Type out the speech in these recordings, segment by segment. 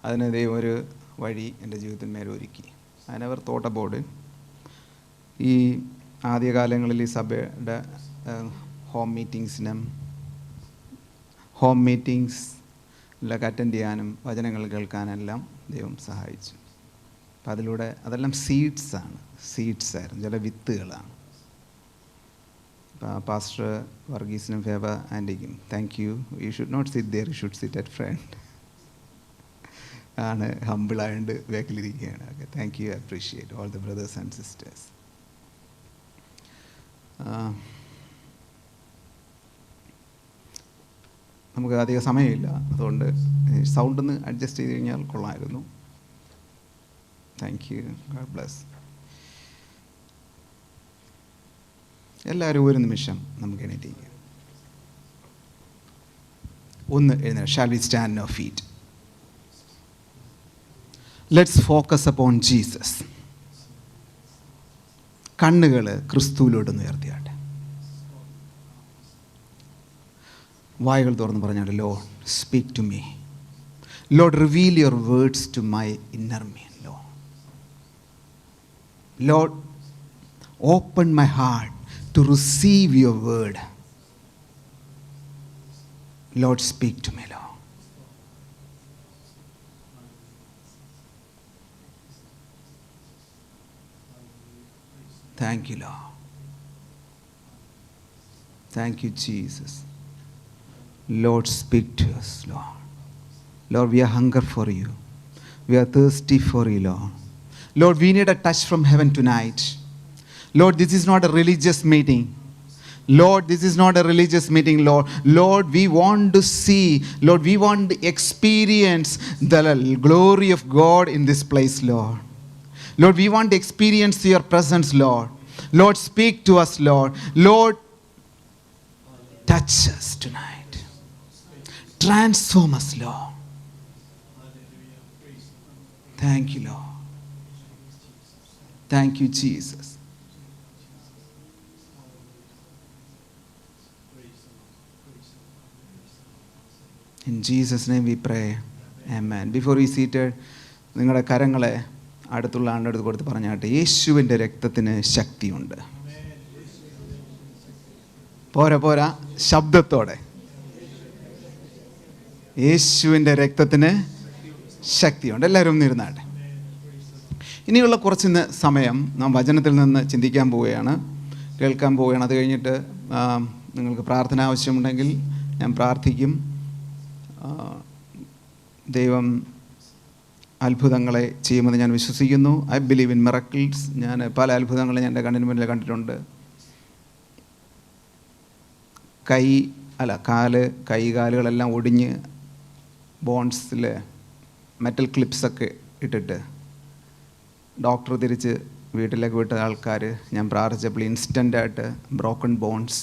അതിന് ദൈവം ഒരു വഴി എൻ്റെ ജീവിതത്തിന്മേൽ ഒരുക്കി. I never thought about it. ഈ ആദ്യകാലങ്ങളിൽ ഈ സഭയുടെ ഹോം മീറ്റിങ്സിലൊക്കെ അറ്റൻഡ് ചെയ്യാനും വചനങ്ങൾ കേൾക്കാനെല്ലാം ദൈവം സഹായിച്ചു. അപ്പം അതിലൂടെ അതെല്ലാം സീഡ്സായിരുന്നു, ചില വിത്തുകളാണ്. പാസ്റ്റർ വർഗീസിനും ഫേബ ആൻറ്റിക്കും thank you. You should not sit there, you should sit at front ആണ്. ഹമ്പിളായതുകൊണ്ട് ബാക്കിലിരിക്കുകയാണ്. Okay, thank you. Appreciate all the brothers and sisters. നമുക്ക് അധികം സമയമില്ല, അതുകൊണ്ട് സൗണ്ട് ഒന്ന് അഡ്ജസ്റ്റ് ചെയ്ത് കഴിഞ്ഞാൽ കൊള്ളാമായിരുന്നു. Thank you. God bless. എല്ലാവരും ഒരു നിമിഷം നമുക്ക് എണീറ്റിരിക്കാം. ഒന്ന് എഴുന്നേൽക്കാം. Shall we stand on feet? Let's focus upon Jesus. കണ്ണുകൾ ക്രിസ്തുവിലോട്ടൊന്ന് ഉയർത്തിയാട്ടെ. വായകൾ തുറന്ന് പറഞ്ഞാട്ടെ, Lord speak to me. Lord reveal your words to my inner me. Lord, open my heart to receive your word. Lord, speak to me, Lord. Thank you, Lord. Thank you, Jesus. Lord, speak to us, Lord. Lord, we are hunger for you. We are thirsty for you, Lord. Lord, we need a touch from heaven tonight. Lord, this is not a religious meeting. Lord, this is not a religious meeting, Lord. Lord, we want to see, Lord, we want to experience the glory of God in this place, Lord. Lord, we want to experience your presence, Lord. Lord, speak to us, Lord. Lord, touch us tonight. Transform us, Lord. Thank you, Lord. Thank you, Jesus. In Jesus' name we pray. Amen. Before we seated, നിങ്ങളുടെ കരങ്ങളെ അടുത്തുള്ള ആളുടെ അടുത്ത് കൊടുത്ത് പറഞ്ഞാട്ടെ, യേശുവിൻ്റെ രക്തത്തിന് ശക്തിയുണ്ട്. പോരാ, ശബ്ദത്തോടെ, യേശുവിൻ്റെ രക്തത്തിന് ശക്തിയുണ്ട്. എല്ലാവരും ഒന്നിരുന്നാട്ടെ. ഇനിയുള്ള കുറച്ച് സമയം നാം വചനത്തിൽ നിന്ന് ചിന്തിക്കാൻ പോവുകയാണ്, കേൾക്കാൻ പോവുകയാണ്. അത് കഴിഞ്ഞിട്ട് നിങ്ങൾക്ക് പ്രാർത്ഥന ആവശ്യമുണ്ടെങ്കിൽ ഞാൻ പ്രാർത്ഥിക്കും. ദൈവം അത്ഭുതങ്ങളെ ചെയ്യുമെന്ന് ഞാൻ വിശ്വസിക്കുന്നു. I believe in miracles. ഞാൻ പല അത്ഭുതങ്ങളും ഞാൻ എൻ്റെ കണ്ണിന് മുന്നിൽ കണ്ടിട്ടുണ്ട്. കൈകാലുകളെല്ലാം ഒടിഞ്ഞ് ബോൺസിൽ മെറ്റൽ ക്ലിപ്സൊക്കെ ഇട്ടിട്ട് ഡോക്ടർ തിരിച്ച് വീട്ടിലേക്ക് വിട്ട ആൾക്കാർ ഞാൻ പ്രാർത്ഥിച്ചപ്പോൾ ഇൻസ്റ്റൻ്റായിട്ട് broken bones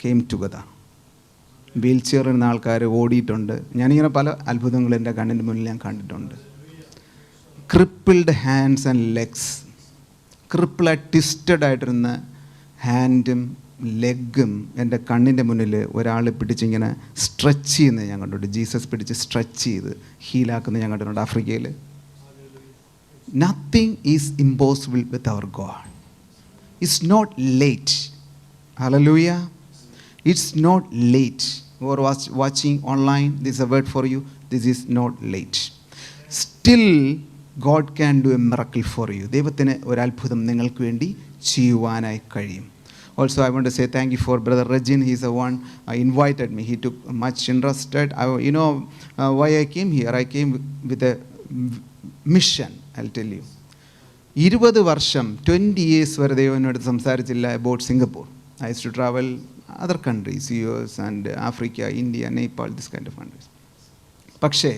came together. Wheel ചെയറിരുന്ന ആൾക്കാർ ഓടിയിട്ടുണ്ട്. ഞാനിങ്ങനെ പല അത്ഭുതങ്ങളും എൻ്റെ കണ്ണിൻ്റെ മുന്നിൽ ഞാൻ കണ്ടിട്ടുണ്ട്. ക്രിപ്പിൾഡ് ഹാൻഡ്സ് ആൻഡ് ലെഗ്സ്, ക്രിപ്പിളായി ട്വിസ്റ്റഡ് ആയിട്ടിരുന്ന ഹാൻഡും ലെഗും എൻ്റെ കണ്ണിൻ്റെ മുന്നിൽ ഒരാൾ പിടിച്ചിങ്ങനെ സ്ട്രെച്ച് ചെയ്യുന്നത് ഞാൻ കണ്ടിട്ടുണ്ട്. ജീസസ് പിടിച്ച് സ്ട്രെച്ച് ചെയ്ത് ഹീലാക്കുന്നത് ഞാൻ കണ്ടിട്ടുണ്ട് ആഫ്രിക്കയിൽ. Nothing is impossible with our God. It's not late. Hallelujah. It's not late. Who are watching online, this is a word for you. This is not late. Still, God can do a miracle for you. ദൈവത്തിന് ഒരു അത്ഭുതം നിങ്ങൾക്ക് വേണ്ടി ചെയ്യുവാനായി കഴിയും. Also, I want to say thank you for Brother Regin. He's the one invited me. He took much interested. Why I came here? I came with a mission. I'll tell you. 20 വർഷം 20 years വരെ ദൈവം എന്നോട് സംസാരിച്ചില്ല about Singapore. I used to travel other countries, US and Africa, India, Nepal, this kind of countries. പക്ഷേ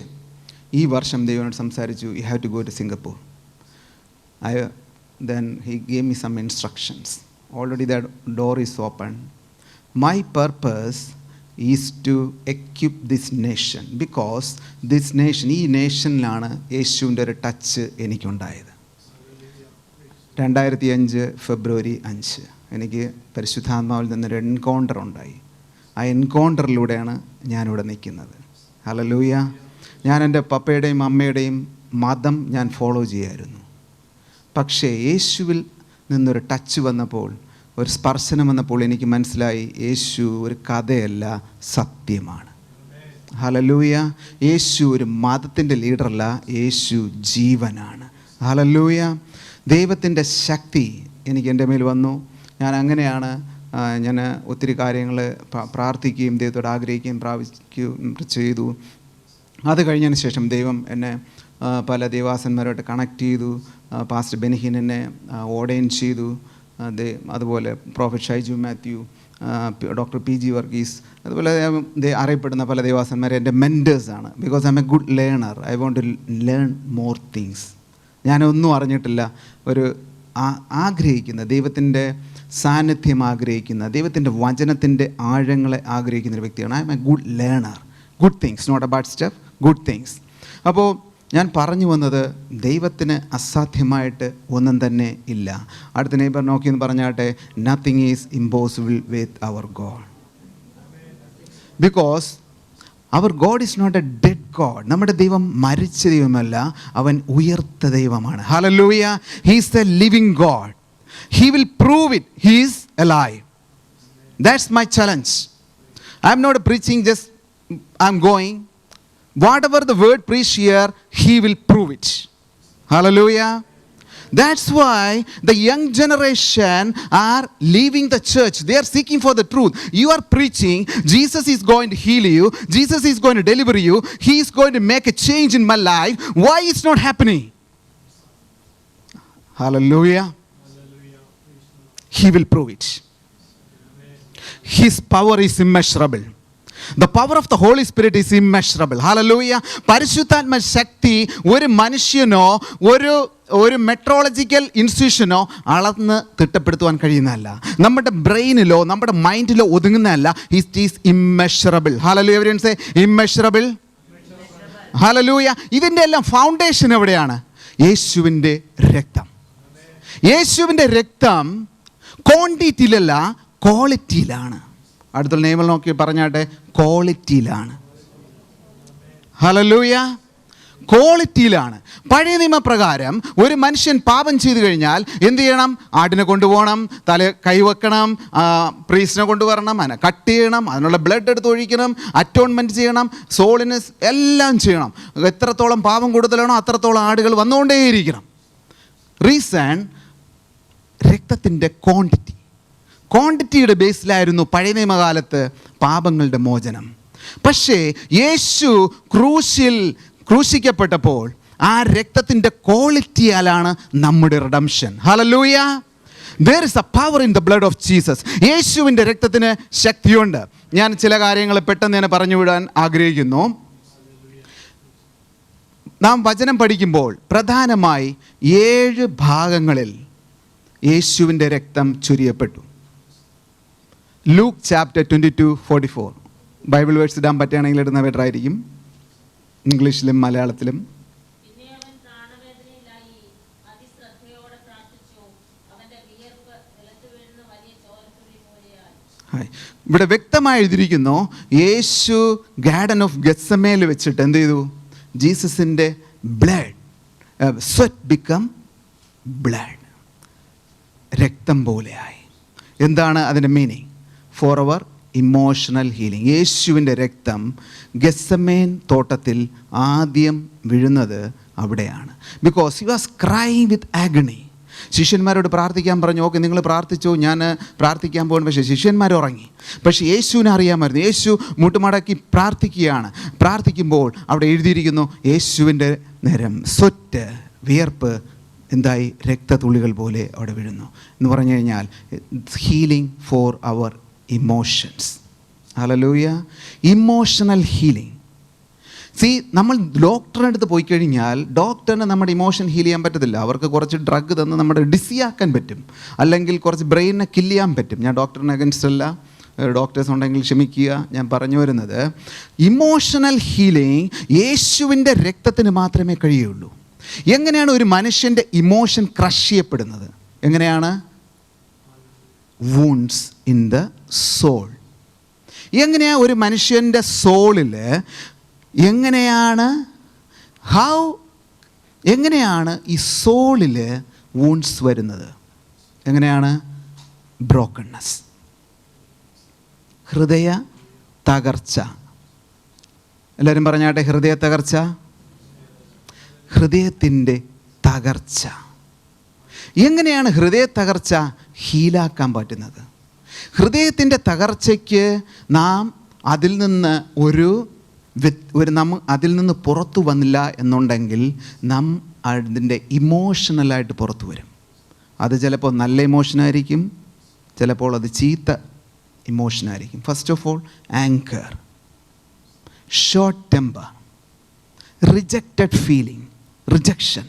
ഈ വർഷം ദൈവം എന്നോട് സംസാരിച്ചു, you have to go to Singapore. Then he gave me some instructions. Already that door is open. My purpose is to equip this nation, because this nation, ഈ നേഷനിലാണ് യേശുവിൻ്റെ ഒരു touch എനിക്കുണ്ടായത്. 2005 ഫെബ്രുവരി 5 എനിക്ക് പരിശുദ്ധാത്മാവിൽ നിന്നൊരു എൻകൗണ്ടർ ഉണ്ടായി. ആ എൻകൗണ്ടറിലൂടെയാണ് ഞാനിവിടെ നിൽക്കുന്നത്. ഹല്ലേലൂയ. ഞാൻ എൻ്റെ പപ്പയുടെയും അമ്മയുടെയും മതം ഞാൻ ഫോളോ ചെയ്യായിരുന്നു. പക്ഷേ യേശുവിൽ നിന്നൊരു ടച്ച് വന്നപ്പോൾ, ഒരു സ്പർശനം വന്നപ്പോൾ എനിക്ക് മനസ്സിലായി യേശു ഒരു കഥയല്ല, സത്യമാണ്. ഹല്ലേലൂയ. യേശു ഒരു മതത്തിൻ്റെ ലീഡറല്ല, യേശു ജീവനാണ്. ഹല്ലേലൂയ. ദൈവത്തിൻ്റെ ശക്തി എനിക്ക് എൻ്റെ മേൽ വന്നു. ഞാൻ അങ്ങനെയാണ് ഞാൻ ഒത്തിരി കാര്യങ്ങൾ പ്രാർത്ഥിക്കുകയും ദൈവത്തോട് ആഗ്രഹിക്കുകയും പ്രാപിക്കുകയും ചെയ്തു. അത് കഴിഞ്ഞതിന് ശേഷം ദൈവം എന്നെ പല ദേവാസന്മാരുമായിട്ട് കണക്ട് ചെയ്തു. പാസ്റ്റർ ബെനിഹിൻ എന്നെ ഓർഡൈൻ ചെയ്തു. അതുപോലെ prophet Shaiju Mathew, doctor PG Varghese, അതുപോലെ അറിയപ്പെടുന്ന പല ദേവാസന്മാരെ എൻ്റെ മെൻറ്റേഴ്സാണ്. Because I M a good learner. I want to learn more things. ഞാനൊന്നും അറിഞ്ഞിട്ടില്ല. ഒരു ആഗ്രഹിക്കുന്ന ദൈവത്തിൻ്റെ സാന്നിധ്യം ആഗ്രഹിക്കുന്ന, ദൈവത്തിൻ്റെ വചനത്തിൻ്റെ ആഴങ്ങളെ ആഗ്രഹിക്കുന്ന ഒരു വ്യക്തിയാണ്. I M a good learner. Good things, not about stuff, good things. അപ്പോൾ ഞാൻ പറഞ്ഞു വന്നത്, ദൈവത്തിന് അസാധ്യമായിട്ട് ഒന്നും തന്നെ ഇല്ല. അടുത്ത നെയ്ബർ നോക്കിയെന്ന് പറഞ്ഞാട്ടെ, nothing is impossible with our God. Because our God is not a dead God. നമ്മുടെ ദൈവം മരിച്ച ദൈവമല്ല, അവൻ ഉയർത്ത ദൈവമാണ്. Hallelujah. He is a living God. He will prove it. He is alive. That's my challenge. I'm not preaching just I'm going. Whatever the word preached here, He will prove it. Hallelujah. That's why the young generation are leaving the church. They are seeking for the truth. You are preaching, Jesus is going to heal you. Jesus is going to deliver you. He is going to make a change in my life. Why it's not happening? Hallelujah. He will prove it. His power is immeasurable. The power of the Holy Spirit is immeasurable. Hallelujah. പരിശുദ്ധാത്മ ശക്തി ഒരു മനുഷ്യനോ ഒരു metrological ഇൻസ്റ്റിറ്റ്യൂഷനോ അളന്ന് തിട്ടപ്പെടുത്തുവാൻ കഴിയുന്നതല്ല. നമ്മുടെ ബ്രെയിനിലോ നമ്മുടെ മൈൻഡിലോ ഒതുങ്ങുന്നതല്ല. It is immeasurable. Hallelujah. Everyone say immeasurable. Hallelujah. ഇതിൻ്റെ എല്ലാം ഫൗണ്ടേഷൻ എവിടെയാണ്? യേശുവിൻ്റെ രക്തം. യേശുവിൻ്റെ രക്തം ക്വാണ്ടിറ്റിയിലല്ല, ക്വാളിറ്റിയിലാണ്. അടുത്തുള്ള നിയമം നോക്കി പറഞ്ഞാട്ടെ, ക്വാളിറ്റിയിലാണ്. ഹല്ലേലൂയ. ക്വാളിറ്റിയിലാണ്. പഴയ നിയമപ്രകാരം ഒരു മനുഷ്യൻ പാപം ചെയ്തു കഴിഞ്ഞാൽ എന്ത് ചെയ്യണം? ആടിനെ കൊണ്ടുപോകണം, കൈവെക്കണം, പ്രീസ്റ്റിനെ കൊണ്ടുവരണം, അതിനെ കട്ട് ചെയ്യണം, അതിനുള്ള ബ്ലഡ് എടുത്ത് ഒഴിക്കണം, അറ്റോൺമെൻറ്റ് ചെയ്യണം, സോളിന് എല്ലാം ചെയ്യണം. എത്രത്തോളം പാപം കൂടുതലാണോ അത്രത്തോളം ആടുകൾ വന്നുകൊണ്ടേയിരിക്കണം. റീസൺ, രക്തത്തിൻ്റെ ക്വാണ്ടിറ്റിയുടെ ബേസിലായിരുന്നു പഴയ നിയമകാലത്ത് പാപങ്ങളുടെ മോചനം. പക്ഷേ യേശു ക്രൂശിക്കപ്പെട്ടപ്പോൾ ആ രക്തത്തിൻ്റെ ക്വാളിറ്റിയാലാണ് നമ്മുടെ redemption. Hallelujah. There is a power in the blood of Jesus. യേശുവിൻ്റെ രക്തത്തിന് ശക്തിയുണ്ട്. ഞാൻ ചില കാര്യങ്ങൾ പെട്ടെന്ന് തന്നെ പറഞ്ഞു വിടാൻ ആഗ്രഹിക്കുന്നു. നാം വചനം പഠിക്കുമ്പോൾ പ്രധാനമായി 7 ഭാഗങ്ങളിൽ യേശുവിൻ്റെ രക്തം ചൊരിയപ്പെട്ടു. Luke chapter 22:44. ബൈബിൾ വേഴ്സ് ഇടാൻ പറ്റുകയാണെങ്കിൽ ഇടുന്ന ബെറ്റർ ആയിരിക്കും, ഇംഗ്ലീഷിലും മലയാളത്തിലും. ഇവിടെ വ്യക്തമായി എഴുതിയിരിക്കുന്നു, യേശു ഗാർഡൻ ഓഫ് ഗെത്സമേനിൽ വെച്ചിട്ട് എന്ത് ചെയ്തു? ജീസസിൻ്റെ ബ്ലഡ്, സ്വെറ്റ് ബിക്കം ബ്ലഡ്, രക്തം പോലെയായി. എന്താണ് അതിൻ്റെ മീനിങ്? ഫോർ അവർ ഇമോഷണൽ ഹീലിംഗ്. യേശുവിൻ്റെ രക്തം ഗെത്സമേൻ തോട്ടത്തിൽ ആദ്യം വീഴുന്നത് അവിടെയാണ്. Because he was crying with agony. ശിഷ്യന്മാരോട് പ്രാർത്ഥിക്കാൻ പറഞ്ഞു. ഓക്കെ, നിങ്ങൾ പ്രാർത്ഥിച്ചു, ഞാൻ പ്രാർത്ഥിക്കാൻ പോകുന്നു. പക്ഷേ ശിഷ്യന്മാർ ഉറങ്ങി. പക്ഷേ യേശുവിനെ അറിയാമായിരുന്നു. യേശു മുട്ടുമടക്കി പ്രാർത്ഥിക്കുകയാണ്. പ്രാർത്ഥിക്കുമ്പോൾ അവിടെ എഴുതിയിരിക്കുന്നു, യേശുവിൻ്റെ നേരം സ്വെറ്റ്, വിയർപ്പ് എന്തായി? രക്തത്തുള്ളികൾ പോലെ അവിടെ വീഴുന്നു എന്ന് പറഞ്ഞു കഴിഞ്ഞാൽ healing for our emotions. Hallelujah. Emotional healing. നമ്മൾ ഡോക്ടറിൻ്റെ അടുത്ത് പോയി കഴിഞ്ഞാൽ ഡോക്ടറിന് നമ്മുടെ ഇമോഷൻ ഹീൽ ചെയ്യാൻ പറ്റത്തില്ല. അവർക്ക് കുറച്ച് ഡ്രഗ് തന്ന് നമ്മുടെ ഡിസിയാക്കാൻ പറ്റും, അല്ലെങ്കിൽ കുറച്ച് ബ്രെയിനിനെ കില്ല് ചെയ്യാൻ പറ്റും. ഞാൻ ഡോക്ടറിന് അഗൻസ്റ്റ് അല്ല, ഡോക്ടേഴ്സ് ഉണ്ടെങ്കിൽ ക്ഷമിക്കുക. ഞാൻ പറഞ്ഞു വരുന്നത്, ഇമോഷണൽ ഹീലിംഗ് യേശുവിൻ്റെ രക്തത്തിന് മാത്രമേ കഴിയുള്ളൂ. എങ്ങനെയാണ് ഒരു മനുഷ്യൻ്റെ ഇമോഷൻ ക്രഷ് ചെയ്യപ്പെടുന്നത്? എങ്ങനെയാണ്? വൂണ്ട്സ് ഇൻ ദ സോൾ. എങ്ങനെയാണ് ഒരു മനുഷ്യൻ്റെ സോളിൽ എങ്ങനെയാണ് ഈ സോളിൽ വൂൺസ് വരുന്നത്? എങ്ങനെയാണ്? ബ്രോക്കൺനെസ്, ഹൃദയ തകർച്ച. എല്ലാവരും പറഞ്ഞാട്ടെ, ഹൃദയ തകർച്ച. ഹൃദയത്തിൻ്റെ തകർച്ച. എങ്ങനെയാണ് ഹൃദയ തകർച്ച ഹീലാക്കാൻ പറ്റുന്നത്? ഹൃദയത്തിൻ്റെ തകർച്ചയ്ക്ക് നാം അതിൽ നിന്ന് അതിൽ നിന്ന് പുറത്തു വന്നില്ല എന്നുണ്ടെങ്കിൽ നാം അതിൻ്റെ ഇമോഷണലായിട്ട് പുറത്തു വരും. അത് ചിലപ്പോൾ നല്ല ഇമോഷനായിരിക്കും, ചിലപ്പോൾ അത് ചീത്ത ഇമോഷനായിരിക്കും. First of all, anger, short temper, rejected feeling, rejection.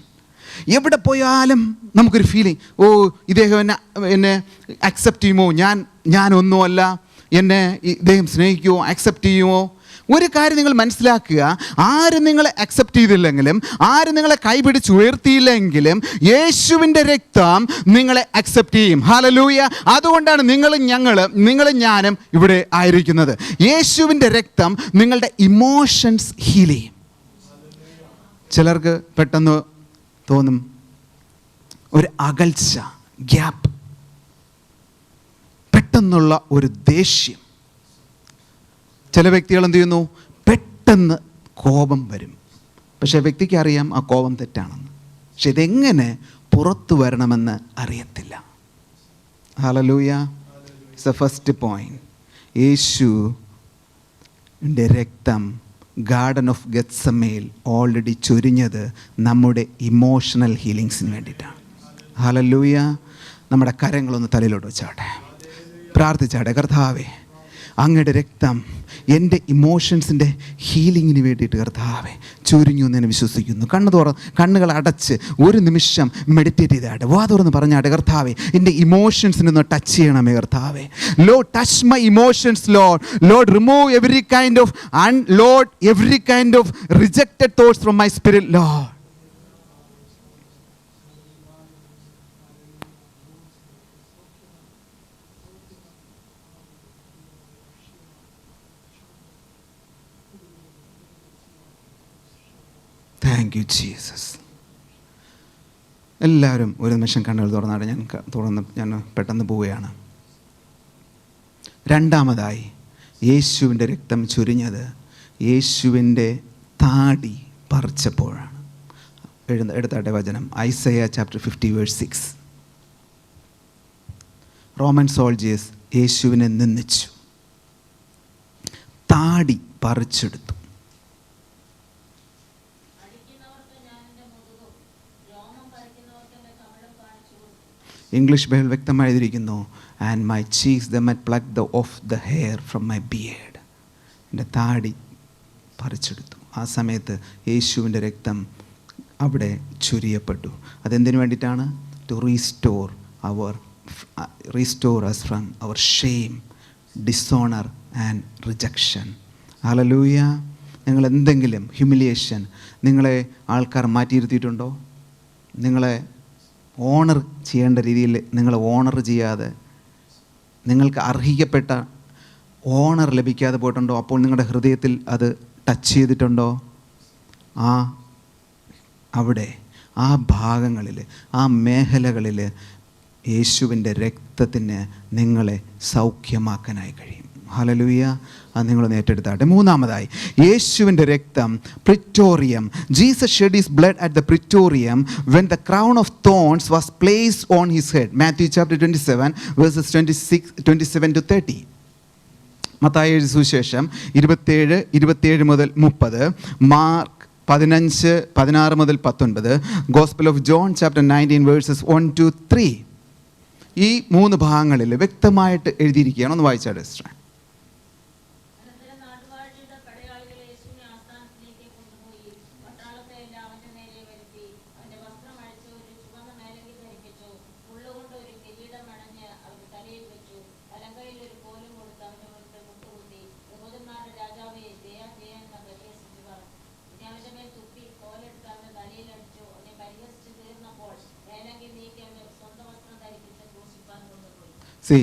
എവിടെ പോയാലും നമുക്കൊരു ഫീലിംഗ്, ഓ ഇദ്ദേഹം എന്നെ അക്സെപ്റ്റ് ചെയ്യുമോ, ഞാനൊന്നുമല്ല, എന്നെ ഇദ്ദേഹം സ്നേഹിക്കുമോ, അക്സെപ്റ്റ് ചെയ്യുമോ? ഒരു കാര്യം നിങ്ങൾ മനസ്സിലാക്കുക, ആര് നിങ്ങളെ അക്സെപ്റ്റ് ചെയ്തില്ലെങ്കിലും, ആര് നിങ്ങളെ കൈപിടിച്ച് ഉയർത്തിയില്ലെങ്കിലും യേശുവിൻ്റെ രക്തം നിങ്ങളെ അക്സെപ്റ്റ് ചെയ്യും. ഹല്ലേലൂയ. അതുകൊണ്ടാണ് നിങ്ങളും ഞാനും ഇവിടെ ആയിരിക്കുന്നത്. യേശുവിൻ്റെ രക്തം നിങ്ങളുടെ ഇമോഷൻസ് ഹീൽ ചെയ്യും. ചിലർക്ക് പെട്ടെന്ന് തോന്നും ഒരു അകൽച്ച, ഗ്യാപ്പ്, പെട്ടെന്നുള്ള ഒരു ദേഷ്യം. ചില വ്യക്തികൾ എന്ത് ചെയ്യുന്നു, പെട്ടെന്ന് കോപം വരും. പക്ഷേ വ്യക്തിക്ക് അറിയാം ആ കോപം തെറ്റാണെന്ന്. പക്ഷെ ഇതെങ്ങനെ പുറത്തു വരണമെന്ന് അറിയത്തില്ല. Hallelujah. It's A first point. യേശുവിൻ്റെ രക്തം ഗാർഡൻ ഓഫ് ഗെത്സമേൽ ഓൾറെഡി ചൊരിഞ്ഞത് നമ്മുടെ ഇമോഷണൽ ഹീലിങ്സിന് വേണ്ടിയിട്ടാണ്. ഹല്ലേലൂയ. നമ്മുടെ കരങ്ങളൊന്ന് തലയിലോട്ട് വെച്ചാട്ടെ, പ്രാർത്ഥിച്ചാട്ടെ. കർത്താവേ, അങ്ങയുടെ രക്തം എൻ്റെ ഇമോഷൻസിൻ്റെ ഹീലിങ്ങിന് വേണ്ടിയിട്ട് കർത്താവേ ചൊരിഞ്ഞു എന്ന് ഞാൻ വിശ്വസിക്കുന്നു. കണ്ണുകൾ അടച്ച് ഒരു നിമിഷം മെഡിറ്റേറ്റ് ചെയ്താട്ടെ. വാ തുറന്ന് പറഞ്ഞാട്ടെ, കർത്താവേ എൻ്റെ ഇമോഷൻസിനൊന്ന് ടച്ച് ചെയ്യണമേ കർത്താവേ. Lord touch my emotions Lord remove every kind of rejected thoughts from my spirit Lord. Thank you Jesus. എല്ലാവരും ഒരു നിമിഷം കണ്ണുകൾ തുറന്നാട്ടെ. ഞാൻ പെട്ടെന്ന് പോവുകയാണ്. രണ്ടാമതായി, യേശുവിൻ്റെ രക്തം ചൊരിഞ്ഞത് യേശുവിൻ്റെ താടി പറിച്ചപ്പോഴാണ്. എടുത്താട്ടെ വചനം, Isaiah chapter 50 verse 6. Roman soldiers യേശുവിനെ നിന്ദിച്ചു, താടി പറിച്ചെടുത്തു. ഇംഗ്ലീഷ് ബൈബിൾ വ്യക്തമായി എഴുതിയിരിക്കുന്നു, and my cheeks the my pluck the of the hair from my beard. എൻ്റെ താടി പറിച്ചെടുത്തു. ആ സമയത്ത് യേശുവിൻ്റെ രക്തം അവിടെ ചൊരിയപ്പെട്ടു. അതെന്തിനു വേണ്ടിയിട്ടാണ്? To restore us from our shame, dishonor and rejection. Hallelujah. നിങ്ങൾ എന്തെങ്കിലും ഹ്യൂമിലിയേഷൻ, നിങ്ങളെ ആൾക്കാർ മാറ്റിയിരുത്തിയിട്ടുണ്ടോ? നിങ്ങളെ ഓണർ ചെയ്യേണ്ട രീതിയിൽ നിങ്ങൾ ഓണർ ചെയ്യാതെ, നിങ്ങൾക്ക് അർഹിക്കപ്പെട്ട ഓണർ ലഭിക്കാതെ പോയിട്ടുണ്ടോ? അപ്പോൾ നിങ്ങളുടെ ഹൃദയത്തിൽ അത് ടച്ച് ചെയ്തിട്ടുണ്ടോ? അവിടെ ആ ഭാഗങ്ങളിൽ, ആ മേഖലകളിൽ യേശുവിൻ്റെ രക്തത്തിന് നിങ്ങളെ സൗഖ്യമാക്കാനായി കഴിയും. ഹല്ലേലൂയ. അത് നിങ്ങളൊന്ന് ഏറ്റെടുത്താട്ടെ. മൂന്നാമതായി, യേശുവിൻ്റെ രക്തം praetorium. Jesus shed his blood at the praetorium when the crown of thorns was placed on his head. Matthew chapter 27 verses 27 to 30. Mathai എഴുതിയ സുവിശേഷം 27 മുതൽ 30, മാർക്ക് 15 16 മുതൽ 19, gospel of John chapter 19 versus 1 to 3. ഈ 3 ഭാഗങ്ങളിൽ വ്യക്തമായിട്ട് എഴുതിയിരിക്കുകയാണ്. ഒന്ന് വായിച്ചാട്ടെ സിസ്റ്റർ.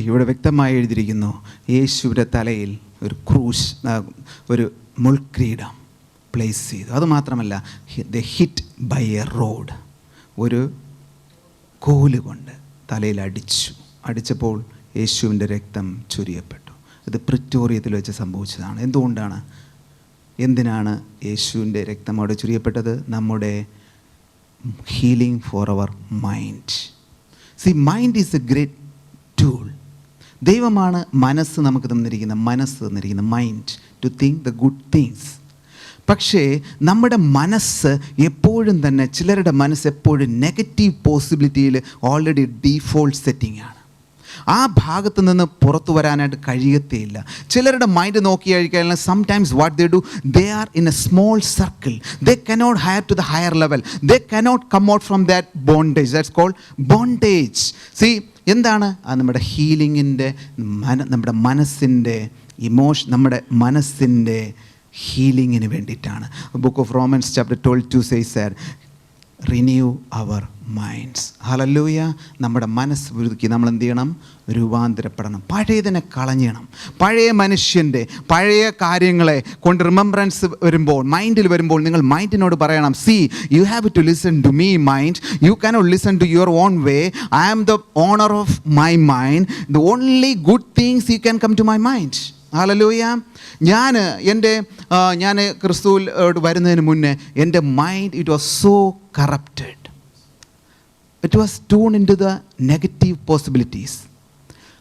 ഇവിടെ വ്യക്തമായി എഴുതിയിരിക്കുന്നു, യേശുവിൻ്റെ തലയിൽ ഒരു ക്രൂശ്, ഒരു മുൾക്കിരീടം പ്ലേസ് ചെയ്തു. അതുമാത്രമല്ല, the hit by a rod, ഒരു കോല് കൊണ്ട് തലയിൽ അടിച്ചപ്പോൾ യേശുവിൻ്റെ രക്തം ചൊരിയപ്പെട്ടു. ഇത് പ്രിറ്റോറിയത്തിൽ വെച്ച് സംഭവിച്ചതാണ്. എന്തിനാണ് യേശുവിൻ്റെ രക്തം അവിടെ ചൊരിയപ്പെട്ടത്? നമ്മുടെ healing for our mind. See, mind is a great tool. ദൈവമാണ് നമുക്ക് തന്നിരിക്കുന്ന mind to think the good things. പക്ഷേ നമ്മുടെ മനസ്സ് എപ്പോഴും തന്നെ, ചിലരുടെ മനസ്സ് എപ്പോഴും നെഗറ്റീവ് പോസിബിലിറ്റിയിൽ ഓൾറെഡി ഡീഫോൾട്ട് സെറ്റിംഗ് ആണ്. ആ ഭാഗത്ത് നിന്ന് പുറത്തു വരാനായിട്ട് കഴിയത്തേയില്ല. ചിലരുടെ മൈൻഡ് നോക്കിക്കഴിഞ്ഞാൽ sometimes what they do, they are in a small circle, they cannot higher to the higher level, they cannot come out from that bondage. That's called bondage. See, എന്താണ് അത്? നമ്മുടെ ഹീലിങ്ങിൻ്റെ, നമ്മുടെ മനസ്സിൻ്റെ ഹീലിങ്ങിന് വേണ്ടിയിട്ടാണ്. Book of Romans chapter 12:2 says that renew our minds. Hallelujah. നമ്മുടെ മനസ്സ് പുതുക്കി നമ്മൾ എന്ത് ചെയ്യണം? രൂപാന്തരപ്പെടണം. പഴയതിനെ കളഞ്ഞണം. പഴയ മനുഷ്യൻ്റെ പഴയ കാര്യങ്ങളെ കൊണ്ട് റിമംബ്രൻസ് മൈൻഡിൽ വരുമ്പോൾ നിങ്ങൾ മൈൻഡിനോട് പറയണം, see, you have to listen to me mind, you cannot listen to your own way, I am the owner of my mind, the only good things you can come to my mind. Hallelujah. ഞാൻ ക്രിസ്തുവിൽ വരുന്നതിന് മുന്നേ എൻ്റെ mind it was so corrupted. It was tune in to the negative possibilities,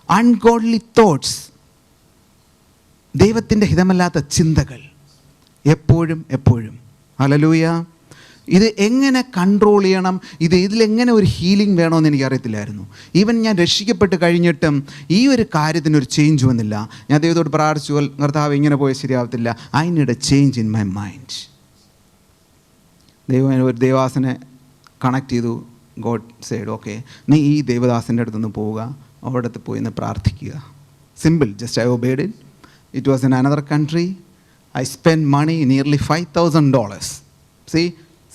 ungodly thoughts, ദൈവത്തിൻ്റെ ഹിതമല്ലാത്ത ചിന്തകൾ എപ്പോഴും. Hallelujah. ഇത് എങ്ങനെ കൺട്രോൾ ചെയ്യണം, ഇതിലെങ്ങനെ ഒരു ഹീലിംഗ് വേണമെന്ന് എനിക്കറിയത്തില്ലായിരുന്നു. ഈവൻ ഞാൻ രക്ഷിക്കപ്പെട്ട് കഴിഞ്ഞിട്ടും ഈ ഒരു കാര്യത്തിനൊരു ചേഞ്ച് വന്നില്ല. ഞാൻ ദൈവത്തോട് പ്രാർത്ഥിച്ചു, കർത്താവ് ഇങ്ങനെ പോയാൽ ശരിയാവത്തില്ല, I need A change in my mind. ദൈവം ഒരു ദേവദാസനെ കണക്ട് ചെയ്തു. ഗോഡ് സേഡ്, ഓക്കെ, നീ ഈ ദേവദാസൻ്റെ അടുത്തുനിന്ന് പോവുക, അവിടെ അടുത്ത് പോയി ഒന്ന് പ്രാർത്ഥിക്കുക. Simple, just I obeyed it. It was in another country. I spend money nearly $5,000. See,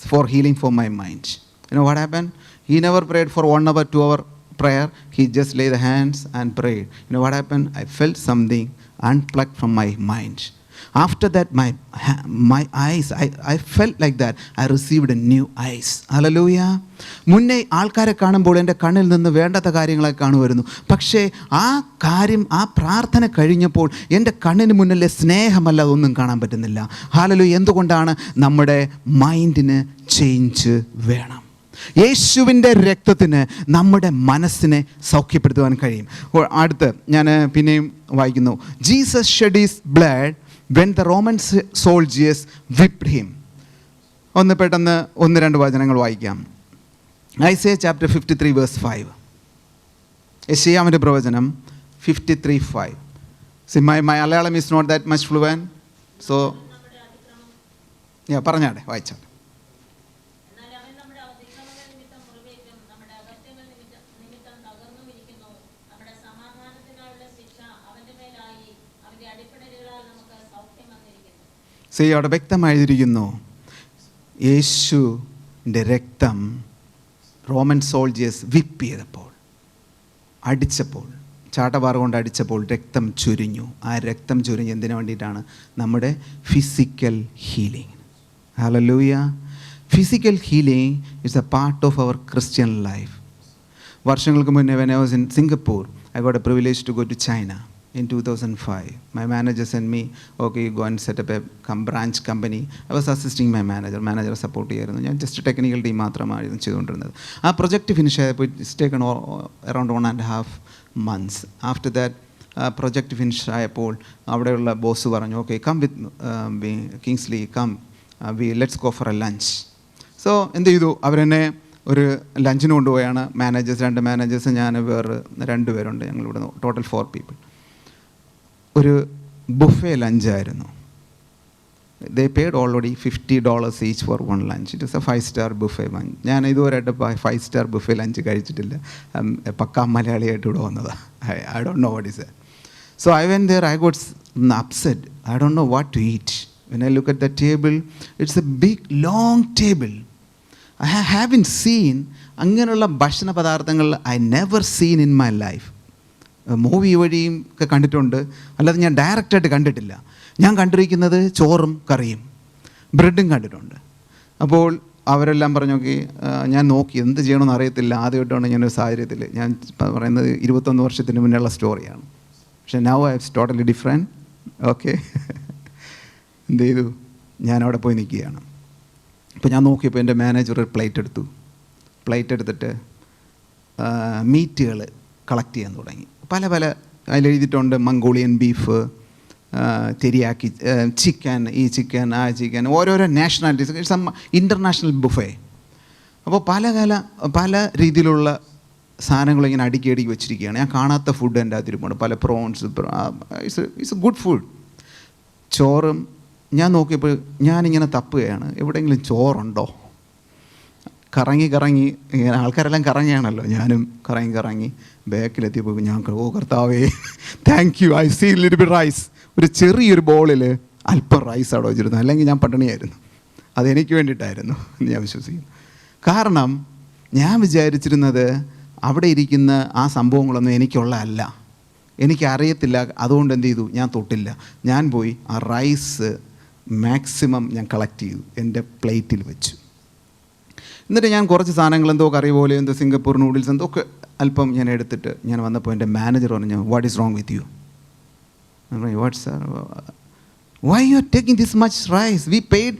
for healing for my mind. You know what happened? He never prayed for 1 hour, 2 hour prayer. He just laid the hands and prayed. You know what happened? I felt something unplugged from my mind. After that, my eyes, I felt like that. I received a new eyes. Hallelujah. മുന്നേ ആൾക്കാരെ കാണുമ്പോൾ എൻ്റെ കണ്ണിൽ നിന്ന് വേണ്ടാത്ത കാര്യങ്ങളൊക്കെ കാണുമായിരുന്നു. പക്ഷേ ആ പ്രാർത്ഥന കഴിഞ്ഞപ്പോൾ എൻ്റെ കണ്ണിന് മുന്നിലെ സ്നേഹമല്ല ഒന്നും കാണാൻ പറ്റുന്നില്ല. ഹല്ലേലൂയ. എന്തുകൊണ്ടാണ്? നമ്മുടെ മൈൻഡിന് ചേഞ്ച് വേണം. യേശുവിൻ്റെ രക്തത്തിന് നമ്മുടെ മനസ്സിനെ സൗഖ്യപ്പെടുത്തുവാൻ കഴിയും. അടുത്ത് ഞാൻ പിന്നെയും വായിക്കുന്നു. Jesus shed his blood when the Roman soldiers whipped him. പെട്ടെന്ന് 1-2 വചനങ്ങൾ വായിക്കാം. Isaiah chapter 53 verse 5. യെശയ്യാവിൻ്റെ പ്രവചനം 53:5. See, my Malayalam is not that much fluent, so പറഞ്ഞാടെ, വായിച്ചാട്ടെ. അവിടെ വ്യക്തമായിരിക്കുന്നു, യേശുവിൻ്റെ രക്തം റോമൻ സോൾജേഴ്സ് വിപ്പ് ചെയ്തപ്പോൾ, അടിച്ചപ്പോൾ, ചാട്ടവാറ് കൊണ്ട് അടിച്ചപ്പോൾ രക്തം ചൊരിഞ്ഞു. ആ രക്തം ചൊരിഞ്ഞ് എന്തിനു വേണ്ടിയിട്ടാണ്? നമ്മുടെ physical healing. Hallelujah. Physical healing is a part of our Christian life. വർഷങ്ങൾക്ക് മുന്നേ when I was in Singapore, I got a privilege to go to China. In 2005, my manager sent me, okay, you go and set up a branch company. I was assisting my manager support ചെയ്യായിരുന്നു. ഞാൻ just technical team മാത്രമായിരുന്നു ചെയ്തുകൊണ്ടിരുന്നത്. ആ project finish ആയപ്പോൾ it's taken around 1.5 months. After that project finish ആയപ്പോൾ അവിടെയുള്ള boss പറഞ്ഞു, okay, come with Kingsley, come let's go for a lunch. So എന്ത് ചെയ്തു? അവരെന്നെ ഒരു ലഞ്ചിന് കൊണ്ടുപോയാണ്. 2 മാനേജേഴ്സ്, ഞാൻ വേറെ 2 പേരുണ്ട്. ഞങ്ങളിവിടെ ടോട്ടൽ 4 people. ഒരു ബുഫേ ലഞ്ചായിരുന്നു. They paid already $50 each for 1 lunch. It is a 5-star buffet lunch. ഞാൻ ഇതുവരെയായിട്ട് 5-star ബുഫേ ലഞ്ച് കഴിച്ചിട്ടില്ല. പക്കാ മലയാളിയായിട്ട് ഇവിടെ വന്നതാണ്. I don't know what is that. So I went there. I got upset. I don't know what to eat. When I look at the table, it's a big long table. I haven't seen അങ്ങനെയുള്ള ഭക്ഷണ പദാർത്ഥങ്ങൾ I never seen in my life. Movie വഴിയും ഒക്കെ കണ്ടിട്ടുണ്ട്, അല്ലാതെ ഞാൻ ഡയറക്റ്റായിട്ട് കണ്ടിട്ടില്ല. ഞാൻ കണ്ടിരിക്കുന്നത് ചോറും കറിയും. ബ്രെഡും കണ്ടിട്ടുണ്ട്. അപ്പോൾ അവരെല്ലാം പറഞ്ഞു, നോക്കി ഞാൻ നോക്കി എന്ത് ചെയ്യണമെന്ന് അറിയത്തില്ല. ആദ്യമായിട്ടാണ് ഞാനൊരു സാഹചര്യത്തിൽ, ഞാൻ പറയുന്നത് 21 വർഷത്തിന് മുന്നുള്ള സ്റ്റോറിയാണ്. പക്ഷേ now I have totally different. Okay, എന്ത് ചെയ്തു, ഞാനവിടെ പോയി നിൽക്കുകയാണ്. അപ്പോൾ ഞാൻ നോക്കിയപ്പോൾ എൻ്റെ മാനേജർ ഒരു പ്ലേറ്റ് എടുത്തിട്ട് മീറ്റുകൾ കളക്ട് ചെയ്യാൻ തുടങ്ങി. പല അതിലെഴുതിയിട്ടുണ്ട്, മംഗോളിയൻ ബീഫ്, തെരിയാക്കി ചിക്കൻ, ഈ ചിക്കൻ, ആ ചിക്കൻ, ഓരോരോ നാഷണാലിറ്റീസ്, ഇൻ്റർനാഷണൽ ബുഫേ. അപ്പോൾ പല രീതിയിലുള്ള സാധനങ്ങൾ ഇങ്ങനെ അടുക്കി വെച്ചിരിക്കുകയാണ്. ഞാൻ കാണാത്ത ഫുഡ് എൻ്റെ അതിരുമുണ്ട്, പല പ്രോൺസ്. It's good food. ചോറും ഞാൻ നോക്കിയപ്പോൾ ഞാനിങ്ങനെ തപ്പുകയാണ്, എവിടെയെങ്കിലും ചോറുണ്ടോ. കറങ്ങി ഇങ്ങനെ ആൾക്കാരെല്ലാം കറങ്ങിയാണല്ലോ, ഞാനും കറങ്ങി ബാക്കിലെത്തിയപ്പോൾ ഞാൻ, ഓ കർത്താവേ thank you, I see little bit rice. ഒരു ചെറിയൊരു ബോളിൽ അല്പം റൈസ് അവിടെ വെച്ചിരുന്നു, അല്ലെങ്കിൽ ഞാൻ പട്ടിണിയായിരുന്നു. അതെനിക്ക് വേണ്ടിയിട്ടായിരുന്നു എന്ന് ഞാൻ വിശ്വസിക്കുന്നു. കാരണം ഞാൻ വിചാരിച്ചിരുന്നത് അവിടെ ഇരിക്കുന്ന ആ സംഭവങ്ങളൊന്നും എനിക്കുള്ളതല്ല, എനിക്കറിയത്തില്ല. അതുകൊണ്ട് എന്ത് ചെയ്തു, ഞാൻ തൊട്ടില്ല. ഞാൻ പോയി ആ റൈസ് മാക്സിമം ഞാൻ കളക്ട് ചെയ്തു, എൻ്റെ പ്ലേറ്റിൽ വെച്ചു. എന്നിട്ട് ഞാൻ കുറച്ച് സാധനങ്ങൾ, എന്തോ കറി പോലെ, എന്തോ സിംഗപ്പൂർ നൂഡിൽസ്, എന്തോ ഒക്കെ അല്പം ഞാൻ എടുത്തിട്ട് ഞാൻ വന്നപ്പോൾ എൻ്റെ മാനേജർ പറഞ്ഞു, what is wrong with you? ഞാൻ പറഞ്ഞു, what sir, why you are taking this much rice? We paid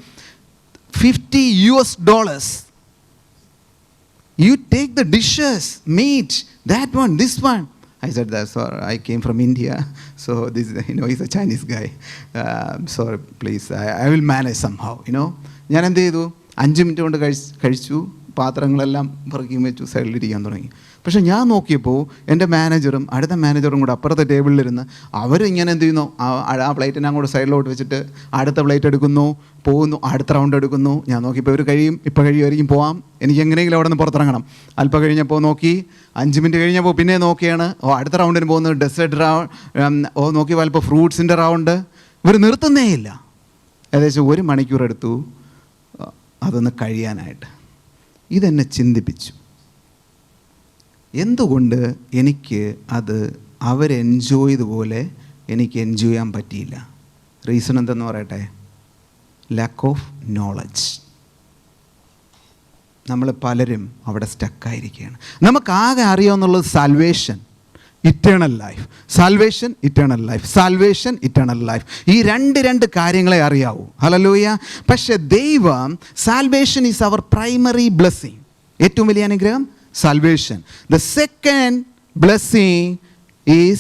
$50. You take the dishes, meat, that one, this one. I said, that's all. I came from India, so this, he's a Chinese guy. Sorry, please, I will manage somehow, ഞാൻ എന്ത് ചെയ്തു, 5 minute കൊണ്ട് കഴിച്ചു. പാത്രങ്ങളെല്ലാം പെറുക്കി വെച്ചു, സൈഡിലിരിക്കാൻ തുടങ്ങി. പക്ഷേ ഞാൻ നോക്കിയപ്പോൾ എൻ്റെ മാനേജറും അടുത്ത മാനേജറും കൂടെ അപ്പുറത്തെ ടേബിളിലിരുന്ന് അവരിങ്ങനെ എന്ത് ചെയ്യുന്നു, ആ പ്ലേറ്റിനെ അങ്ങോട്ട് സൈഡിലോട്ട് വെച്ചിട്ട് അടുത്ത പ്ലേറ്റ് എടുക്കുന്നു, പോകുന്നു, അടുത്ത റൗണ്ട് എടുക്കുന്നു. ഞാൻ നോക്കിയപ്പോൾ ഇവർ കഴിയുമായിരിക്കും, പോവാം, എനിക്ക് എങ്ങനെയെങ്കിലും അവിടെ നിന്ന് പുറത്തിറങ്ങണം. അല്പം കഴിഞ്ഞപ്പോൾ നോക്കി, 5 മിനിറ്റ് കഴിഞ്ഞപ്പോൾ പിന്നെ നോക്കിയാണ്, അടുത്ത റൗണ്ടിന് പോകുന്നത് ഡെസേർട്ട് റൗണ്ട്. നോക്കിയപ്പോൾ അല്പം ഫ്രൂട്ട്സിൻ്റെ റൗണ്ട്. ഇവർ നിർത്തുന്നേ ഇല്ല. ഏകദേശം 1 മണിക്കൂർ എടുത്തു അതൊന്ന് കഴിയാനായിട്ട്. ഇതെന്നെ ചിന്തിപ്പിച്ചു, എന്തുകൊണ്ട് എനിക്ക് അത് അവർ എൻജോയ് ചെയ്തപോലെ എനിക്ക് എൻജോയ് ചെയ്യാൻ പറ്റിയില്ല. റീസൺ എന്തെന്ന് പറയട്ടെ, ലാക്ക് ഓഫ് നോളജ്. നമ്മൾ പലരും അവിടെ സ്റ്റക്കായിരിക്കുകയാണ്. നമുക്കാകെ അറിയാവുന്നുള്ളത് salvation, eternal life. Salvation, eternal life. Salvation, eternal life. ഈ രണ്ട് കാര്യങ്ങളെ അറിയാവൂ. ഹല്ലേലൂയ. പക്ഷേ ദൈവം, salvation is our primary blessing. ഏറ്റവും വലിയ അനുഗ്രഹം salvation. The second blessing is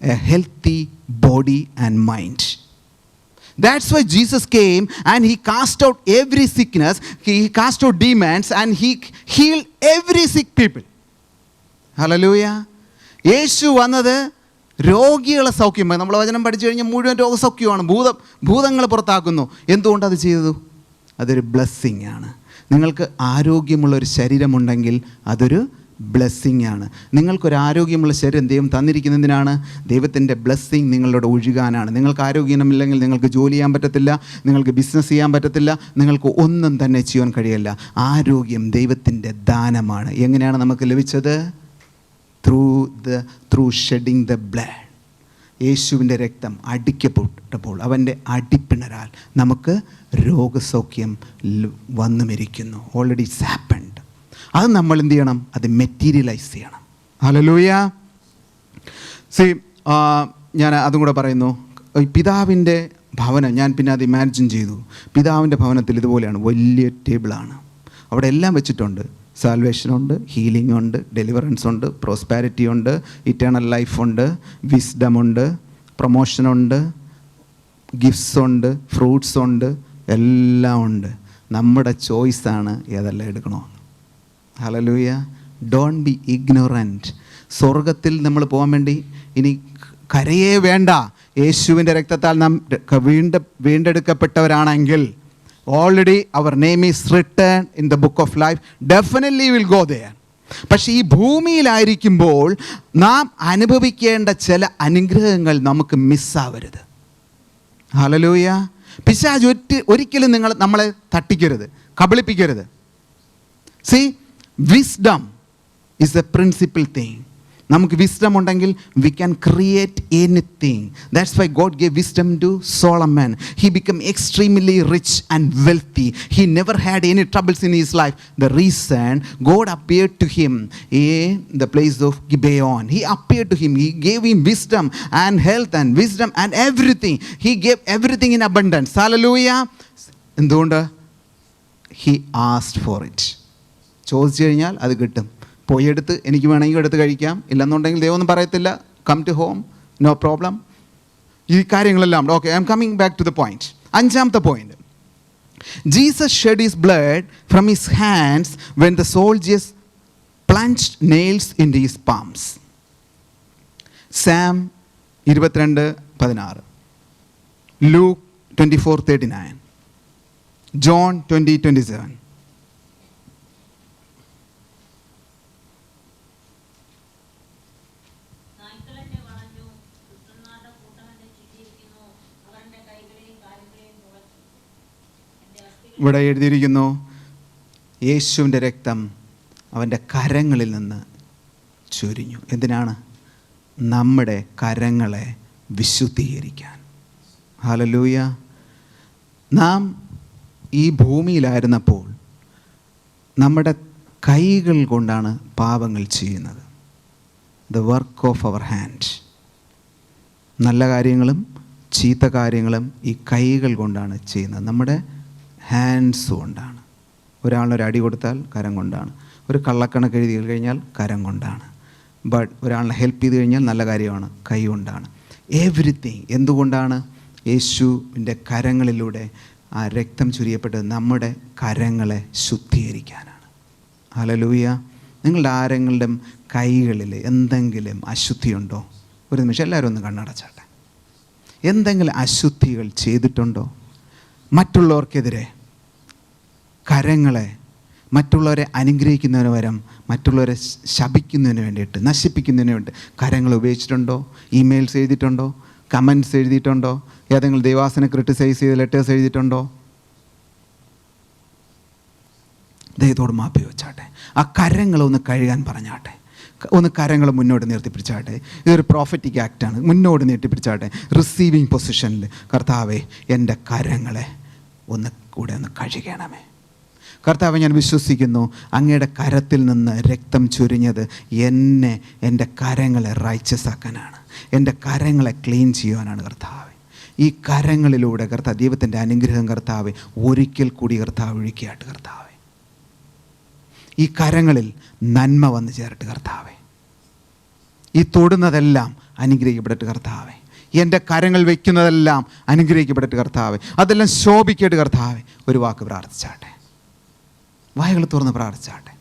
a healthy body and mind. That's why Jesus came and he cast out every sickness, he cast out demons and he healed every sick people. Hallelujah. യേശു വന്നത് രോഗികളെ സൗഖ്യമായി. നമ്മൾ വചനം പഠിച്ചു കഴിഞ്ഞാൽ മുഴുവൻ രോഗസൗഖ്യമാണ്. ഭൂതങ്ങൾ പുറത്താക്കുന്നു. എന്തുകൊണ്ടത് ചെയ്തതു? അതൊരു ബ്ലെസ്സിങ് ആണ്. നിങ്ങൾക്ക് ആരോഗ്യമുള്ളൊരു ശരീരമുണ്ടെങ്കിൽ അതൊരു ബ്ലെസ്സിങ് ആണ്. നിങ്ങൾക്കൊരു ആരോഗ്യമുള്ള ശരീരം ദൈവം തന്നിരിക്കുന്നതിനാണ്. ദൈവത്തിൻ്റെ ബ്ലെസ്സിങ് നിങ്ങളുടെ ഒഴുകാനാണ്. നിങ്ങൾക്ക് ആരോഗ്യമില്ലെങ്കിൽ നിങ്ങൾക്ക് ജോലി ചെയ്യാൻ പറ്റത്തില്ല, നിങ്ങൾക്ക് ബിസിനസ് ചെയ്യാൻ പറ്റത്തില്ല, നിങ്ങൾക്ക് ഒന്നും തന്നെ ചെയ്യാൻ കഴിയില്ല. ആരോഗ്യം ദൈവത്തിൻ്റെ ദാനമാണ്. എങ്ങനെയാണ് നമുക്ക് ലഭിച്ചത്? Through shedding the blood. യേശുവിൻ്റെ രക്തം അടിക്കപ്പെട്ടപ്പോൾ അവൻ്റെ അടിപ്പിണരാൽ നമുക്ക് രോഗസൗഖ്യം വന്നു മരിക്കുന്നു. Already it's happened. അത് നമ്മൾ എന്ത് ചെയ്യണം? അത് മെറ്റീരിയലൈസ് ചെയ്യണം. ഹല്ലേലൂയ. ഞാൻ അതും കൂടെ പറയുന്നു. പിതാവിൻ്റെ ഭവനം ഞാൻ പിന്നെ അത് ഇമാജിൻ ചെയ്തു. പിതാവിൻ്റെ ഭവനത്തിൽ ഇതുപോലെയാണ്, വലിയ ടേബിളാണ്. അവിടെ എല്ലാം വെച്ചിട്ടുണ്ട്. സാൽവേഷനുണ്ട്, ഹീലിംഗ് ഉണ്ട്, ഡെലിവറൻസ് ഉണ്ട്, പ്രോസ്പാരിറ്റി ഉണ്ട്, ഇറ്റേണൽ ലൈഫ് ഉണ്ട്, വിസ്ഡം ഉണ്ട്, പ്രൊമോഷനുണ്ട്, ഗിഫ്റ്റ്സ് ഉണ്ട്, ഫ്രൂട്ട്സ് ഉണ്ട്, എല്ലാം ഉണ്ട്. നമ്മുടെ ചോയ്സാണ് ഏതെല്ലാം എടുക്കണമെന്ന്. ഹല്ലേലൂയ. Don't be ignorant. സ്വർഗത്തിൽ നമ്മൾ പോകാൻ വേണ്ടി ഇനി കരയേ വേണ്ട. യേശുവിൻ്റെ രക്തത്താൽ നാം വീണ്ടെടുക്കപ്പെട്ടവരാണെങ്കിൽ already our name is written in the book of life. Definitely will go there. പക്ഷേ ഈ ഭൂമിയിലായിരിക്കുമ്പോൾ നാം അനുഭവിക്കേണ്ട ചില അനുഗ്രഹങ്ങൾ നമുക്ക് മിസ്സാവരുത്. ഹല്ലേലൂയ. പിശാച് ഒരിക്കലും നമ്മളെ തട്ടിക്കരുത്, കബളിപ്പിക്കരുത്. See, wisdom is the principal thing. നമുക്ക് വിസ്ഡം ഉണ്ടെങ്കിൽ we can create anything. That's why God gave wisdom to Solomon. He become extremely rich and wealthy. He never had any troubles in his life. The reason God appeared to him in the place of Gibeon. He appeared to him. He gave him wisdom and health and wisdom and everything. He gave everything in abundance. Hallelujah. എന്തുകൊണ്ട്? He asked for it. ചോദിച്ചു കഴിഞ്ഞാൽ അത് കിട്ടും. പോയി എടുത്ത് എനിക്ക് വേണമെങ്കിൽ എടുത്ത് കഴിക്കാം, ഇല്ലെന്നുണ്ടെങ്കിൽ ദൈവമൊന്നും പറയത്തില്ല, come to home, no problem. ഈ കാര്യങ്ങളെല്ലാം okay. I'm coming back to the point. 5ാമത്തെ point, Jesus shed his blood from his hands when the soldiers plunged nails into his palms. Sam 22:16, Luke 24:39, John 20:27. ഇവിടെ എഴുതിയിരിക്കുന്നു, യേശുവിൻ്റെ രക്തം അവൻ്റെ കരങ്ങളിൽ നിന്ന് ചൊരിഞ്ഞു. എന്തിനാണ്? നമ്മുടെ കരങ്ങളെ വിശുദ്ധീകരിക്കാൻ. ഹല്ലേലൂയ. നാം ഈ ഭൂമിയിലായിരുന്നപ്പോൾ നമ്മുടെ കൈകൾ കൊണ്ടാണ് പാപങ്ങൾ ചെയ്യുന്നത്. The work of our hand. നല്ല കാര്യങ്ങളും ചീത്ത കാര്യങ്ങളും ഈ കൈകൾ കൊണ്ടാണ് ചെയ്യുന്നത്. നമ്മുടെ ഹാൻഡ്സ് കൊണ്ടാണ്. ഒരാളൊരു അടി കൊടുത്താൽ കരം കൊണ്ടാണ്. ഒരു കള്ളക്കണക്ക് എഴുതി കഴിഞ്ഞാൽ കരം കൊണ്ടാണ്. ബട്ട് ഒരാളിനെ ഹെൽപ്പ് ചെയ്ത് കഴിഞ്ഞാൽ നല്ല കാര്യമാണ്, കൈ കൊണ്ടാണ്. എവരിത്തിങ്. എന്തുകൊണ്ടാണ്? യേശുവിൻ്റെ കരങ്ങളിലൂടെ ആ രക്തം ചൊരിയപ്പെട്ടത് നമ്മുടെ കരങ്ങളെ ശുദ്ധീകരിക്കാനാണ്. ഹല്ലേലൂയ. നിങ്ങളുടെ ആരെങ്കിലും കൈകളിൽ എന്തെങ്കിലും അശുദ്ധിയുണ്ടോ? ഒരു നിമിഷം എല്ലാവരും ഒന്ന് കണ്ണടച്ചാട്ടെ. എന്തെങ്കിലും അശുദ്ധികൾ ചെയ്തിട്ടുണ്ടോ? മറ്റുള്ളവർക്കെതിരെ കരങ്ങളെ, മറ്റുള്ളവരെ അനുഗ്രഹിക്കുന്നതിന് പകരം മറ്റുള്ളവരെ ശപിക്കുന്നതിന് വേണ്ടിയിട്ട്, നശിപ്പിക്കുന്നതിന് വേണ്ടി കരങ്ങൾ ഉപയോഗിച്ചിട്ടുണ്ടോ? ഇമെയിൽസ് എഴുതിയിട്ടുണ്ടോ? കമൻറ്റ്സ് എഴുതിയിട്ടുണ്ടോ? ഏതെങ്കിലും ദൈവാസനെ ക്രിട്ടിസൈസ് ചെയ്ത് ലെറ്റേഴ്സ് എഴുതിയിട്ടുണ്ടോ? ദൈവത്തോട് മാപ്പി വെച്ചാട്ടെ. ആ കരങ്ങളൊന്ന് കഴുകാൻ പറഞ്ഞാട്ടെ. ഒന്ന് കരങ്ങൾ മുന്നോട്ട് നിർത്തിപ്പിടിച്ചാട്ടെ. ഇതൊരു പ്രോഫറ്റിക് ആക്റ്റാണ്. മുന്നോട്ട് നീട്ടിപ്പിടിച്ചാട്ടെ. റിസീവിങ് പൊസിഷനിൽ, കർത്താവേ എൻ്റെ കരങ്ങളെ ഒന്ന് കഴുകണമേ. കർത്താവെ, ഞാൻ വിശ്വസിക്കുന്നു അങ്ങയുടെ കരത്തിൽ നിന്ന് രക്തം ചൊരിഞ്ഞത് എന്നെ, എൻ്റെ കരങ്ങളെ റൈച്ചസ് ആക്കാനാണ്, എൻ്റെ കരങ്ങളെ ക്ലീൻ ചെയ്യുവാനാണ്. കർത്താവെ, ഈ കരങ്ങളിലൂടെ കർത്താവ് ദൈവത്തിൻ്റെ അനുഗ്രഹം കർത്താവെ ഒരിക്കൽ കൂടി കർത്താവ് ഒഴുക്കിയാട്ട്. കർത്താവെ, ഈ കരങ്ങളിൽ നന്മ വന്നു ചേരട്ട്. കർത്താവെ, ഈ തൊടുന്നതെല്ലാം അനുഗ്രഹിക്കപ്പെടട്ട്. കർത്താവെ, എൻ്റെ കരങ്ങൾ വയ്ക്കുന്നതെല്ലാം അനുഗ്രഹിക്കപ്പെടട്ട്. കർത്താവെ, അതെല്ലാം ശോഭിക്കട്ട്. കർത്താവെ, ഒരു വാക്ക് പ്രാർത്ഥിച്ചാട്ടെ. വായകൾ തുറന്ന് പ്രാർത്ഥിച്ചാട്ടെ.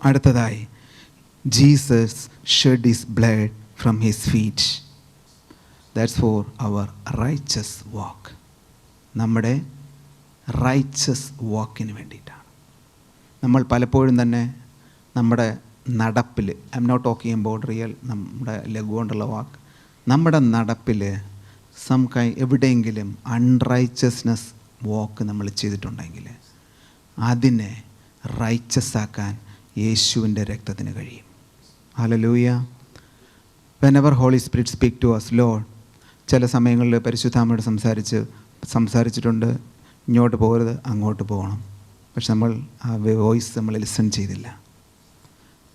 അടുത്തതായി, Jesus shed his blood from his feet. That's for our righteous walk. നമ്മുടെ റൈച്ചസ് വാക്കിന് വേണ്ടിയിട്ടാണ്. നമ്മൾ പലപ്പോഴും തന്നെ നമ്മുടെ നടപ്പിൽ, I'm not talking about real, നമ്മുടെ ലഘു കൊണ്ടുള്ള വാക്ക്, നമ്മുടെ നടപ്പിൽ എവിടെയെങ്കിലും അൺറൈച്ചസ്നെസ് വാക്ക് നമ്മൾ ചെയ്തിട്ടുണ്ടെങ്കിൽ അതിനെ റൈച്ചസ് ആക്കാൻ യേശുവിൻ്റെ രക്തത്തിന് കഴിയും. Hallelujah. Whenever Holy Spirit speak to us Lord, ചില സമയങ്ങളിൽ പരിശുദ്ധാമ്മയോട് സംസാരിച്ചിട്ടുണ്ട്, ഇങ്ങോട്ട് പോകരുത് അങ്ങോട്ട് പോകണം. പക്ഷെ നമ്മൾ ആ വോയിസ് നമ്മൾ ലിസൺ ചെയ്തില്ല.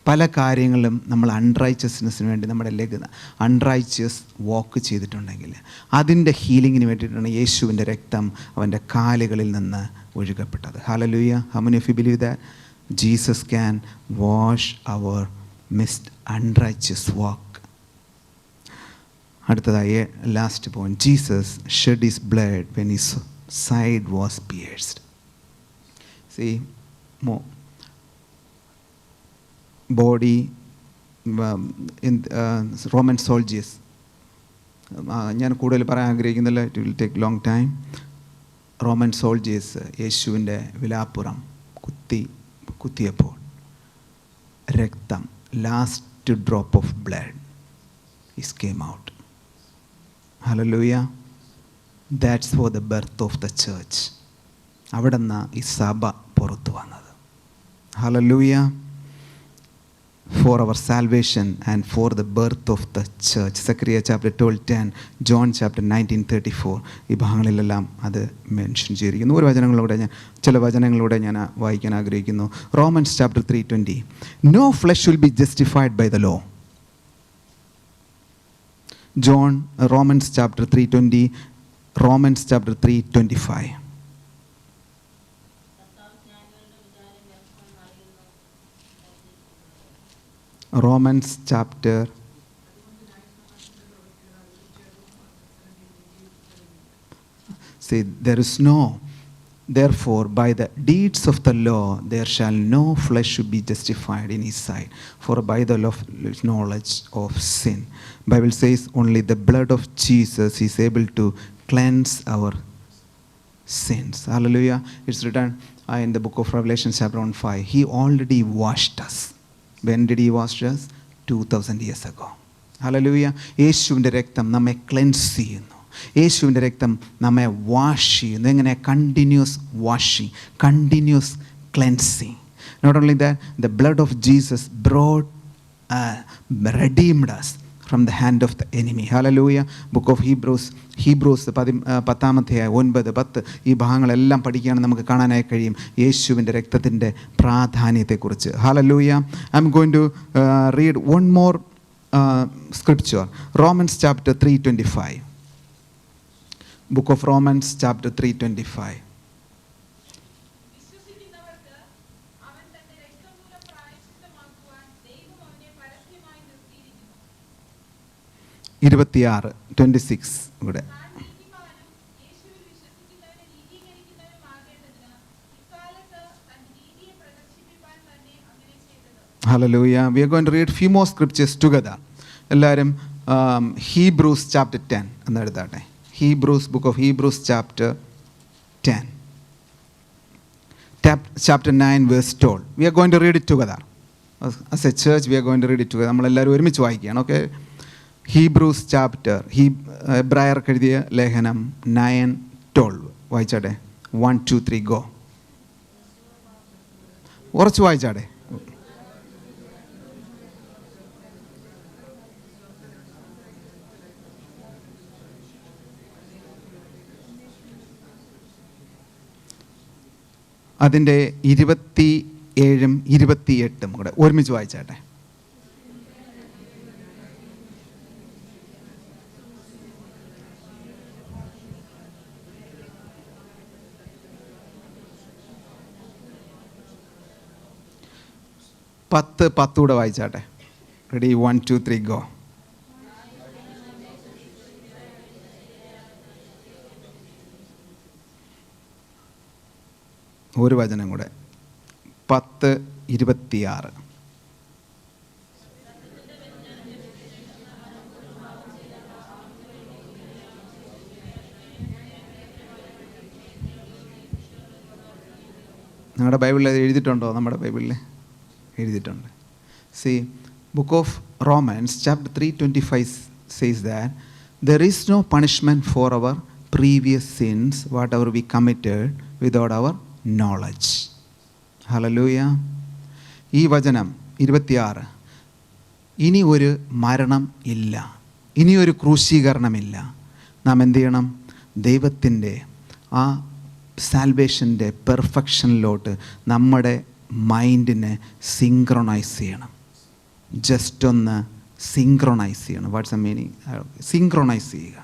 പല കാര്യങ്ങളിലും നമ്മൾ അൺറൈച്ചസ്നെസ്സിന് വേണ്ടി നമ്മുടെ അൺറൈച്ചസ് വാക്ക് ചെയ്തിട്ടുണ്ടെങ്കിൽ അതിൻ്റെ ഹീലിങ്ങിന് വേണ്ടിയിട്ടാണ് യേശുവിൻ്റെ രക്തം അവൻ്റെ കാലുകളിൽ നിന്ന് ഒഴുകപ്പെട്ടത്. Hallelujah. How many of you believe that Jesus can wash our missed unrighteous walk? അടുത്തതായി last point, Jesus shed his blood when his side was pierced. See, body in Roman soldiers, ഞാൻ കൂടുതൽ പറയാൻ ആഗ്രഹിക്കുന്നില്ല, it will take long time. Roman soldiers യേശുവിൻ്റെ വിലാപ്പുറം കുത്തിയപ്പോൾ രക്തം, last drop of blood is came out. Hallelujah. That's for the birth of the church. അവിടെ നിന്നാണ് ഈ സഭ പുറത്തു വന്നത്. Hallelujah. For our salvation and for the birth of the church. Zechariah chapter 12:10, John chapter 19:34. ഈ ഭാഗങ്ങളിലെല്ലാം അത് മെൻഷൻ ചെയ്തിരിക്കുന്നു. ചില വചനങ്ങളിലൂടെ ഞാൻ വായിക്കാൻ ആഗ്രഹിക്കുന്നു. Romans chapter 3:20. No flesh will be justified by the law. Romans chapter 3:20, Romans chapter 3:25. Romans chapter see, there is no, therefore by the deeds of the law there shall no flesh be justified in his sight, for by the law of knowledge of sin. Bible says only the blood of Jesus is able to cleanse our sins. Hallelujah. It's written in the book of Revelation chapter 1:5. He already washed us. When did he wash us? 2000 years ago. Hallelujah. യേശുവിൻ്റെ രക്തം നമ്മെ cleanse ചെയ്യുന്നു. യേശുവിൻ്റെ രക്തം നമ്മെ wash ചെയ്യുന്നു. എങ്ങനെ? Continuous washing, continuous cleansing. Not only that, the blood of Jesus brought redeemed us from the hand of the enemy. Hallelujah. Book of Hebrews 10-ാമത്തെ 9-10 ഈ ഭാഗങ്ങളെല്ലാം പഠിക്കുകയാണെങ്കിൽ നമുക്ക് കാണാനായി കഴിയും യേശുവിൻ്റെ രക്തത്തിൻ്റെ പ്രാധാന്യത്തെക്കുറിച്ച്. Hallelujah. I'm going to read one more scripture. Romans chapter 3:25. Book of Romans chapter 3:25. 26 ഇവിടെ. Hallelujah. We are going to read few more scriptures together. എല്ലാവരും Hebrews chapter 10 എന്ന് എഴുതാട്ടെ. Book of Hebrews chapter 10. Chapter 9 verse 12. We are going to read it together. As a church we are going to read it together. നമ്മളെല്ലാവരും ഒരുമിച്ച് വായിക്കുകയാണ്. Okay. Hebrews chapter, എബ്രായർക്ക് എഴുതിയ ലേഖനം 9:12 വായിച്ചാട്ടെ. 1, 2, 3 go. ഉറച്ചു വായിച്ചാട്ടെ. അതിൻ്റെ 27-ഉം 28-ഉം കൂടെ ഒരുമിച്ച് വായിച്ചാട്ടെ. പത്തൂടെ വായിച്ചാട്ടെ. റെഡി? 1, 2, 3 ഗോ. ഒരു വചനം കൂടെ. 10:26. നിങ്ങളുടെ ബൈബിളിൽ എഴുതിയിട്ടുണ്ടോ? നമ്മുടെ ബൈബിളിൽ എഴുതിയിട്ടുണ്ട്. See, book of Romans chapter 3:25 says that there is no punishment for our previous sins whatever we committed without our knowledge. Hallelujah. ഈ വചനം 26, ഇനി ഒരു മരണം ഇല്ല, ഇനി ഒരു ക്രൂശീകരണമില്ല. നാം എന്ത് ചെയ്യണം? ദൈവത്തിൻ്റെ ആ സാൽവേഷൻ്റെ പെർഫെക്ഷനിലോട്ട് നമ്മുടെ മൈൻഡിനെ സിങ്ക്രൊണൈസ് ചെയ്യണം. ജസ്റ്റ് ഒന്ന് സിങ്ക്രൊണൈസ് ചെയ്യണം. What's a meaning? സിങ്ക്രൊണൈസ് ചെയ്യുക.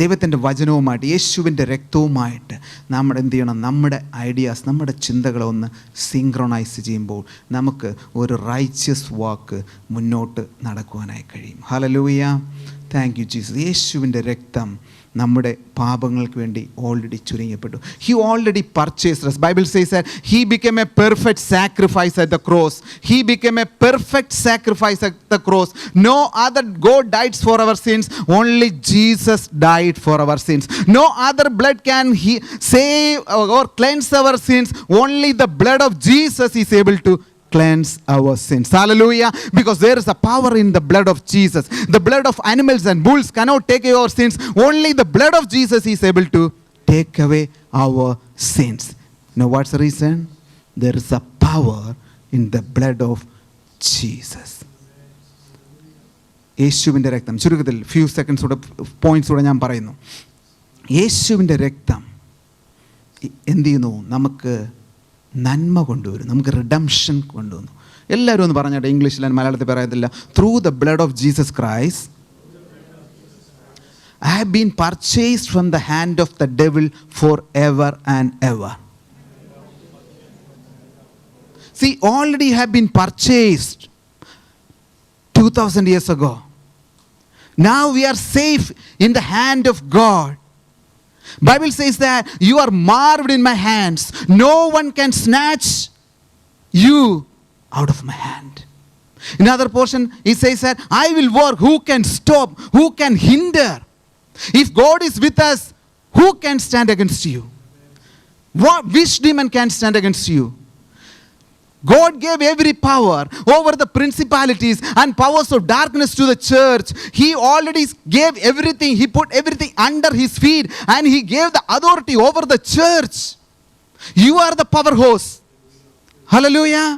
ദൈവത്തിൻ്റെ വചനവുമായിട്ട്, യേശുവിൻ്റെ രക്തവുമായിട്ട് നമ്മൾ എന്ത് ചെയ്യണം? നമ്മുടെ ഐഡിയാസ്, നമ്മുടെ ചിന്തകളെ ഒന്ന് സിങ്ക്രൊണൈസ് ചെയ്യുമ്പോൾ നമുക്ക് ഒരു റൈച്ചസ് വാക്ക് മുന്നോട്ട് നടക്കുവാനായി കഴിയും. ഹല്ലേലൂയ. Thank you Jesus. യേശുവിൻ്റെ രക്തം നമ്മുടെ പാപങ്ങൾക്ക് വേണ്ടി already ചുരുങ്ങപ്പെട്ടു. He already purchased us. Bible says that he became a perfect sacrifice at the cross. He became a perfect sacrifice at the cross. No other God died for our sins. Only Jesus died for our sins. No other blood can save or cleanse our sins. Only the blood of Jesus is able to cleanse our sins. Hallelujah. Because there is a power in the blood of Jesus. The blood of animals and bulls cannot take away our sins. Only the blood of Jesus is able to take away our sins. Now what's the reason? There is a power in the blood of Jesus. യേശുവിൻ്റെ രക്തം, ചുരുക്കത്തിൽ few seconds കൂടെ points കൂടെ ഞാൻ പറയുന്നു. യേശുവിൻ്റെ രക്തം എന്ത് ചെയ്യുന്നു? നമുക്ക് നന്മ കൊണ്ടുവരും, നമുക്ക് റിഡംഷൻ കൊണ്ടുവന്നു. എല്ലാവരും ഒന്ന് പറഞ്ഞാട്ടെ, ഇംഗ്ലീഷിൽ മലയാളത്തിൽ പറയത്തില്ല. Through the blood of Jesus Christ I have been purchased from the hand of the devil forever and ever. See, already have been purchased 2000 years ago. Now we are safe in the hand of God. Bible says that you are marked in my hands. No one can snatch you out of my hand. In other portion, he says that I will work. Who can stop? Who can hinder? If God is with us, who can stand against you? Which demon can stand against you? God gave every power over the principalities and powers of darkness to the church. He already gave everything. He put everything under his feet and he gave the authority over the church. You are the powerhouse. Hallelujah.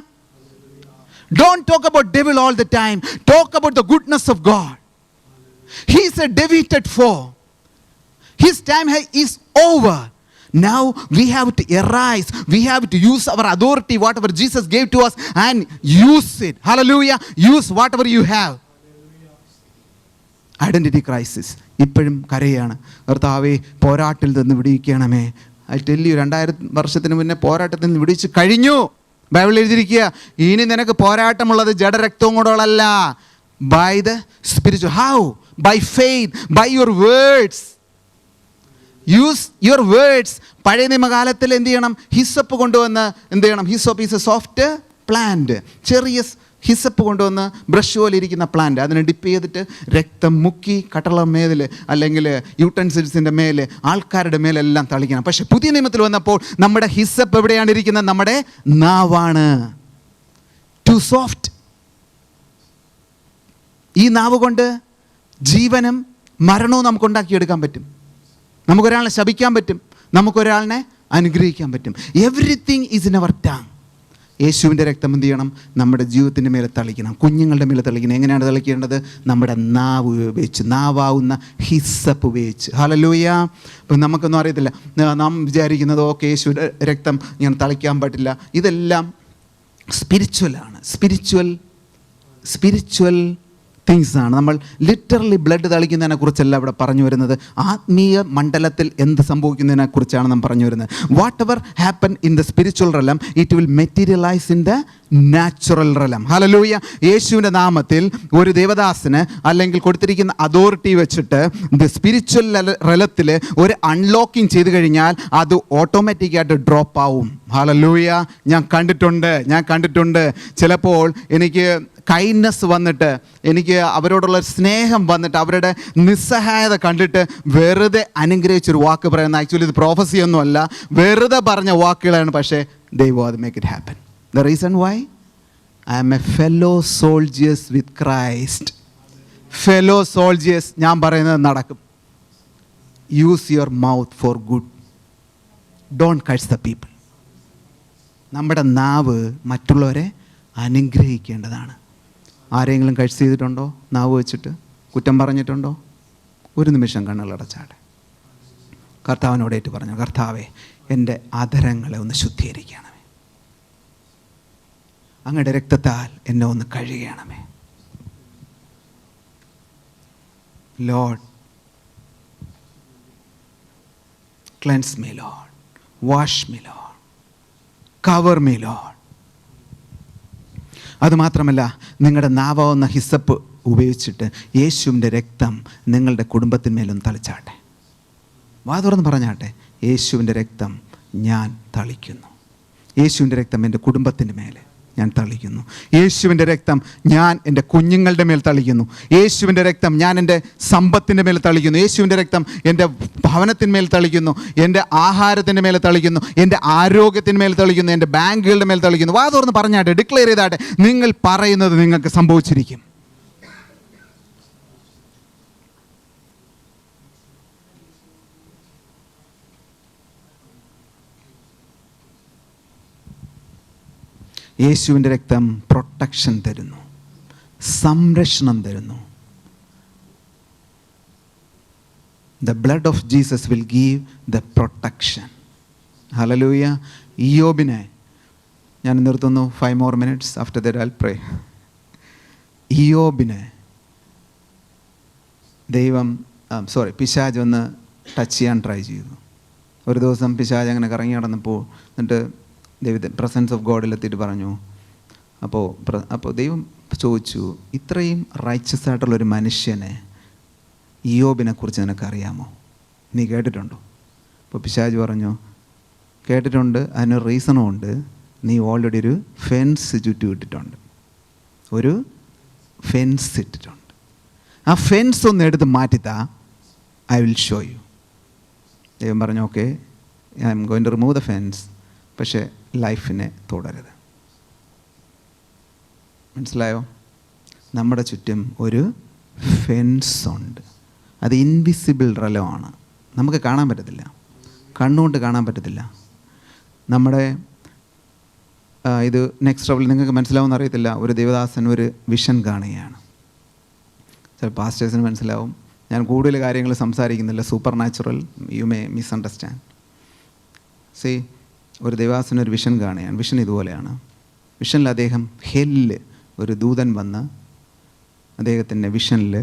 Don't talk about devil all the time. Talk about the goodness of God. He is a defeated foe. His time is over. Now we have to arise. We have to use our authority, whatever Jesus gave to us, and use it. Hallelujah. Use whatever you have. Identity crisis. ഇപ്പോഴും കരയാണ്. കർത്താവേ, പോരാട്ടിൽ നിന്ന് വിടിയിക്കണമേ. I tell U, 2000 വർഷത്തിന് മുന്നേ പോരാട്ടത്തിൽ നിന്ന് വിടിച്ച് കഴിഞ്ഞു. ബൈബിളിൽ എഴുതിയിരിക്കുക, ഇനി നിനക്ക് പോരാട്ടമുള്ളത് ജഡരക്തവും കൊണ്ടല്ല, by the spiritual. How? By faith, by your words. Use your words. പഴയ നിയമകാലത്തിൽ എന്ത് ചെയ്യണം? ഹിസപ്പ് കൊണ്ടുവന്ന് എന്ത് ചെയ്യണം? Hyssop is a soft plant. ചെറിയ ഹിസപ്പ് കൊണ്ടുവന്ന് ബ്രഷ് പോലെ ഇരിക്കുന്ന പ്ലാന്റ്, അതിനെ ഡിപ്പ് ചെയ്തിട്ട് രക്തം മുക്കി കട്ടള മേലിൽ അല്ലെങ്കിൽ യൂട്ടൻസിൽസിൻ്റെ മേലെ ആൾക്കാരുടെ മേലെല്ലാം തളിക്കണം. പക്ഷെ പുതിയ നിയമത്തിൽ വന്നപ്പോൾ നമ്മുടെ ഹിസപ്പ് എവിടെയാണ് ഇരിക്കുന്നത്? നമ്മുടെ നാവാണ്. To soft. ഈ നാവ് കൊണ്ട് ജീവനും മരണവും നമുക്ക് ഉണ്ടാക്കിയെടുക്കാൻ പറ്റും. നമുക്കൊരാളെ ശപിക്കാൻ പറ്റും, നമുക്കൊരാളിനെ അനുഗ്രഹിക്കാൻ പറ്റും. Everything is in our tongue. യേശുവിൻ്റെ രക്തം എന്ത് ചെയ്യണം? നമ്മുടെ ജീവിതത്തിൻ്റെ മേലെ തളിക്കണം, കുഞ്ഞുങ്ങളുടെ മേലെ തളിക്കണം. എങ്ങനെയാണ് തളിക്കേണ്ടത്? നമ്മുടെ നാവ് ഉപയോഗിച്ച്, നാവാവുന്ന ഹിസ്സപ്പ് ഉപയോഗിച്ച്. ഹല്ലേലൂയ. ഇപ്പം നമുക്കൊന്നും അറിയത്തില്ല. നാം വിചാരിക്കുന്നത് ഓക്കെ യേശുവിൻ്റെ രക്തം ഇങ്ങനെ തളിക്കാൻ പറ്റില്ല. ഇതെല്ലാം സ്പിരിച്വലാണ്. സ്പിരിച്വൽ തിങ്സ് ആണ്. നമ്മൾ ലിറ്ററലി ബ്ലഡ് തളിക്കുന്നതിനെ കുറിച്ചല്ല ഇവിടെ പറഞ്ഞു വരുന്നത്. ആത്മീയ മണ്ഡലത്തിൽ എന്ത് സംഭവിക്കുന്നതിനെ കുറിച്ചാണ് നാം പറഞ്ഞു വരുന്നത്. What ever happen in the spiritual realm, it will materialise in the natural realm. Hallelujah. യേശുവിൻ്റെ നാമത്തിൽ ഒരു ദേവദാസന് അല്ലെങ്കിൽ കൊടുത്തിരിക്കുന്ന അതോറിറ്റി വെച്ചിട്ട് ദ സ്പിരിച്വൽ റെലത്തിൽ ഒരു അൺലോക്കിങ് ചെയ്ത് കഴിഞ്ഞാൽ അത് ഓട്ടോമാറ്റിക്കായിട്ട് ഡ്രോപ്പ് ആവും. ഹല്ലേലൂയ. ഞാൻ കണ്ടിട്ടുണ്ട്. ചിലപ്പോൾ എനിക്ക് കൈൻഡ്നെസ് വന്നിട്ട്, എനിക്ക് അവരോടുള്ള സ്നേഹം വന്നിട്ട്, അവരുടെ നിസ്സഹായത കണ്ടിട്ട് വെറുതെ അനുഗ്രഹിച്ചൊരു വാക്ക് പറയുന്നത്. ആക്ച്വലി ഇത് പ്രോഫസി ഒന്നുമല്ല, വെറുതെ പറഞ്ഞ വാക്കുകളാണ്. പക്ഷേ ദൈവം അത് make it happen. The reason why? I am a fellow soldiers with Christ. Fellow soldiers. ഞാൻ പറയുന്നത് നടക്കും. Use your mouth for good. Don't curse the people. നമ്മുടെ നാവ് മറ്റുള്ളവരെ അനുഗ്രഹിക്കേണ്ടതാണ്. ആരെങ്കിലും കഴ്സ് ചെയ്തിട്ടുണ്ടോ? നാവ് വെച്ചിട്ട് കുറ്റം പറഞ്ഞിട്ടുണ്ടോ? ഒരു നിമിഷം കണ്ണുകളടച്ചാട്ടെ. കർത്താവിനോടേറ്റ് പറഞ്ഞു, കർത്താവേ, എൻ്റെ അധരങ്ങളെ ഒന്ന് ശുദ്ധീകരിക്കണമേ. അങ്ങയുടെ രക്തത്താൽ എന്നെ ഒന്ന് കഴുകണമേ. Lord, cleanse me Lord, wash me Lord, cover me Lord. അതുമാത്രമല്ല, നിങ്ങളുടെ നാവാവുന്ന ഹിസപ്പ് ഉപയോഗിച്ചിട്ട് യേശുവിൻ്റെ രക്തം നിങ്ങളുടെ കുടുംബത്തിന്മേലൊന്ന് തളിച്ചാട്ടെ. വാ തുറന്ന് പറഞ്ഞാട്ടെ, യേശുവിൻ്റെ രക്തം ഞാൻ തളിക്കുന്നു. യേശുവിൻ്റെ രക്തം എൻ്റെ കുടുംബത്തിൻ്റെ മേലെ, ഞാൻ തളിക്കുന്നു. യേശുവിൻ്റെ രക്തം ഞാൻ എൻ്റെ കുഞ്ഞുങ്ങളുടെ മേൽ തളിക്കുന്നു. യേശുവിൻ്റെ രക്തം ഞാൻ എൻ്റെ സമ്പത്തിൻ്റെ മേൽ തളിക്കുന്നു. യേശുവിൻ്റെ രക്തം എൻ്റെ ഭവനത്തിന്മേൽ തളിക്കുന്നു, എൻ്റെ ആഹാരത്തിൻ്റെ മേൽ തളിക്കുന്നു, എൻ്റെ ആരോഗ്യത്തിന്മേൽ തളിക്കുന്നു, എൻ്റെ ബാങ്കുകളുടെ മേൽ തളിക്കുന്നു. വാ തുറന്ന് പറഞ്ഞാട്ടെ, ഡിക്ലെയർ ചെയ്താട്ടെ. നിങ്ങൾ പറയുന്നത് നിങ്ങൾക്ക് സംഭവിച്ചിരിക്കും. യേശുവിൻ്റെ രക്തം പ്രൊട്ടക്ഷൻ തരുന്നു, സംരക്ഷണം തരുന്നു. The blood of Jesus will give the protection. Hallelujah. ഇയ്യോബിനെ ഞാൻ നിർത്തുന്നു. 5 more minutes. After that I'll pray. ഇയ്യോബിനെ പിശാച് ഒന്ന് ടച്ച് ചെയ്യാൻ ട്രൈ ചെയ്തു. ഒരു ദിവസം പിശാച് അങ്ങനെ കറങ്ങി നടന്നപ്പോൾ എന്നിട്ട് പ്രസൻസ് ഓഫ് ഗോഡിലെത്തിയിട്ട് പറഞ്ഞു. അപ്പോൾ ദൈവം ചോദിച്ചു, ഇത്രയും റൈച്ചസ് ആയിട്ടുള്ളൊരു മനുഷ്യനെ ഇയ്യോബിനെ കുറിച്ച് നിനക്കറിയാമോ? നീ കേട്ടിട്ടുണ്ടോ? അപ്പോൾ പിശാച് പറഞ്ഞു, കേട്ടിട്ടുണ്ട്, അതിനൊരു റീസണും ഉണ്ട്. നീ ഓൾറെഡി ഒരു ഫെൻസ് ചുറ്റി ഇട്ടിട്ടുണ്ട്, ഒരു ഫെൻസ് ഇട്ടിട്ടുണ്ട്. ആ ഫെൻസ് ഒന്ന് എടുത്ത് മാറ്റിത്താ, ഐ വിൽ ഷോ യു. ദൈവം പറഞ്ഞു, okay, I'm going to remove the fence, പക്ഷേ ലൈഫിനെ തുടരുത്. മനസ്സിലായോ? നമ്മുടെ ചുറ്റും ഒരു ഫെൻസ് ഉണ്ട്. അത് ഇൻവിസിബിൾ റലമാണ്, നമുക്ക് കാണാൻ പറ്റത്തില്ല, കണ്ണുകൊണ്ട് കാണാൻ പറ്റത്തില്ല. നമ്മുടെ ഇത് നെക്സ്റ്റ് ലെവൽ നിങ്ങൾക്ക് മനസ്സിലാവുമെന്ന് അറിയത്തില്ല. ഒരു ദേവദാസൻ ഒരു വിഷൻ കാണുകയാണ്. ചില പാസ്റ്റേഴ്സിന് മനസ്സിലാവും. ഞാൻ കൂടുതൽ കാര്യങ്ങൾ സംസാരിക്കുന്നില്ല, supernatural, you may misunderstand. See, ഒരു ദേവദാസൻ ഒരു വിഷൻ കാണുകയാണ്. വിഷൻ ഇതുപോലെയാണ്. വിഷനിൽ അദ്ദേഹം ഒരു ദൂതൻ വന്ന് അദ്ദേഹത്തിൻ്റെ വിഷനിൽ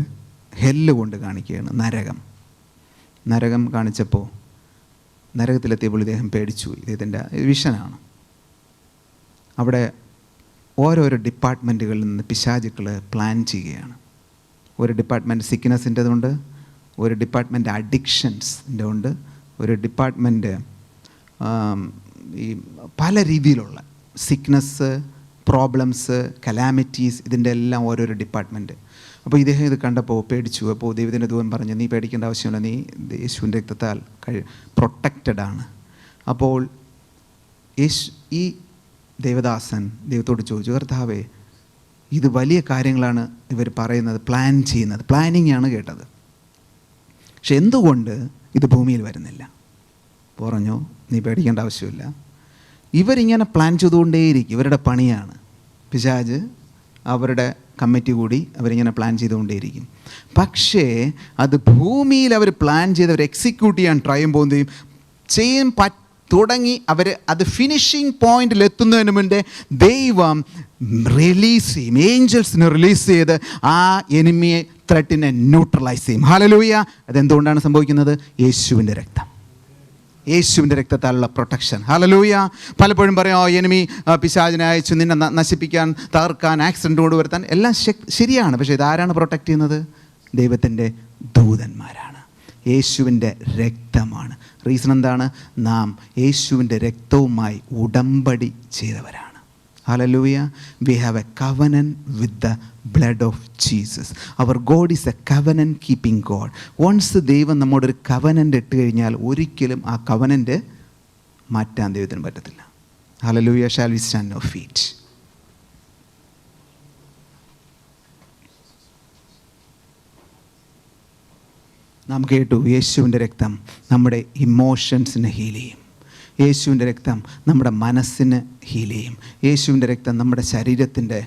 കൊണ്ട് കാണിക്കുകയാണ്, നരകം കാണിച്ചപ്പോൾ നരകത്തിലെത്തിയപ്പോൾ ഇദ്ദേഹം പേടിച്ചു. ഇദ്ദേഹത്തിൻ്റെ വിഷനാണ്. അവിടെ ഓരോരോ ഡിപ്പാർട്ട്മെൻറ്റുകളിൽ നിന്ന് പിശാചുക്കൾ പ്ലാൻ ചെയ്യുകയാണ്. ഒരു ഡിപ്പാർട്ട്മെൻറ്റ് സിക്നെസ്സിൻ്റെതുണ്ട്, ഒരു ഡിപ്പാർട്ട്മെൻറ്റ് അഡിക്ഷൻസിൻ്റെ ഉണ്ട്, ഒരു ഡിപ്പാർട്ട്മെൻറ്റ് ഈ പല രീതിയിലുള്ള സിക്നസ്, പ്രോബ്ലംസ്, കലാമിറ്റീസ്, ഇതിൻ്റെ എല്ലാം ഓരോരോ ഡിപ്പാർട്ട്മെൻറ്റ്. അപ്പോൾ ഇദ്ദേഹം ഇത് കണ്ടപ്പോൾ പേടിച്ചു. അപ്പോൾ ദൈവത്തിൻ്റെ ദൂതൻ പറഞ്ഞു, നീ പേടിക്കേണ്ട ആവശ്യമില്ല, നീ യേശുവിൻ്റെ രക്തത്താൽ പ്രൊട്ടക്റ്റഡ് ആണ്. അപ്പോൾ ഈ ദേവദാസൻ ദൈവത്തോട് ചോദിച്ചു, കർത്താവേ, ഇത് വലിയ കാര്യങ്ങളാണ് ഇവർ പറയുന്നത്, പ്ലാൻ ചെയ്യുന്നത്, പ്ലാനിങ് ആണ് കേട്ടത്, പക്ഷെ എന്തുകൊണ്ട് ഇത് ഭൂമിയിൽ വരുന്നില്ല? പറഞ്ഞു, നീ പേടിക്കേണ്ട ആവശ്യമില്ല, ഇവരിങ്ങനെ പ്ലാൻ ചെയ്തുകൊണ്ടേയിരിക്കും, ഇവരുടെ പണിയാണ്. പിശാച് അവരുടെ കമ്മിറ്റി കൂടി അവരിങ്ങനെ പ്ലാൻ ചെയ്തുകൊണ്ടേയിരിക്കും. പക്ഷേ അത് ഭൂമിയിൽ അവർ പ്ലാൻ ചെയ്ത് അവർ എക്സിക്യൂട്ട് ചെയ്യാൻ ട്രൈ ചെയ്യാൻ തുടങ്ങി അവർ അത് ഫിനിഷിംഗ് പോയിന്റിൽ എത്തുന്നതിന് മുന്നേ ദൈവം റിലീസ് ചെയ്യും, ഏഞ്ചൽസിനെ റിലീസ് ചെയ്ത് ആ എനിമിയെ, ത്രെറ്റിനെ ന്യൂട്രലൈസ് ചെയ്യും. ഹല്ലേലൂയ. അതെന്തുകൊണ്ടാണ് സംഭവിക്കുന്നത്? യേശുവിൻ്റെ രക്തം, യേശുവിൻ്റെ രക്തത്താലുള്ള പ്രൊട്ടക്ഷൻ. ഹല്ലേലൂയ. പലപ്പോഴും പറയാം, എനിമി പിശാചിനെ അയച്ചു നിന്നെ നശിപ്പിക്കാൻ, തകർക്കാൻ, ആക്സിഡൻറ്റ് കൊണ്ടുവരുത്താൻ, എല്ലാം ശരിയാണ്. പക്ഷേ ഇതാരാണ് പ്രൊട്ടക്റ്റ് ചെയ്യുന്നത്? ദൈവത്തിൻ്റെ ദൂതന്മാരാണ്, യേശുവിൻ്റെ രക്തമാണ്. റീസൺ എന്താണ്? നാം യേശുവിൻ്റെ രക്തവുമായി ഉടമ്പടി ചെയ്തവരാണ്. Hallelujah. We have a covenant with the blood of Jesus. Our God is a covenant keeping God. Once ദൈവം നമ്മോടൊരു കവനൻ്റ് ഇട്ട് കഴിഞ്ഞാൽ ഒരിക്കലും ആ കവനൻ്റ് മാറ്റാൻ ദൈവത്തിന് പറ്റത്തില്ല. Hallelujah. Shall we stand on our feet? നാം കേട്ടു, യേശുവിൻ്റെ രക്തം നമ്മുടെ ഇമോഷൻസിനെ ഹീൽ ചെയ്യും. യേശുവിൻ്റെ രക്തം നമ്മുടെ മനസ്സിന് ഹീൽ ചെയ്യും. യേശുവിൻ്റെ രക്തം നമ്മുടെ ശരീരത്തിൻ്റെ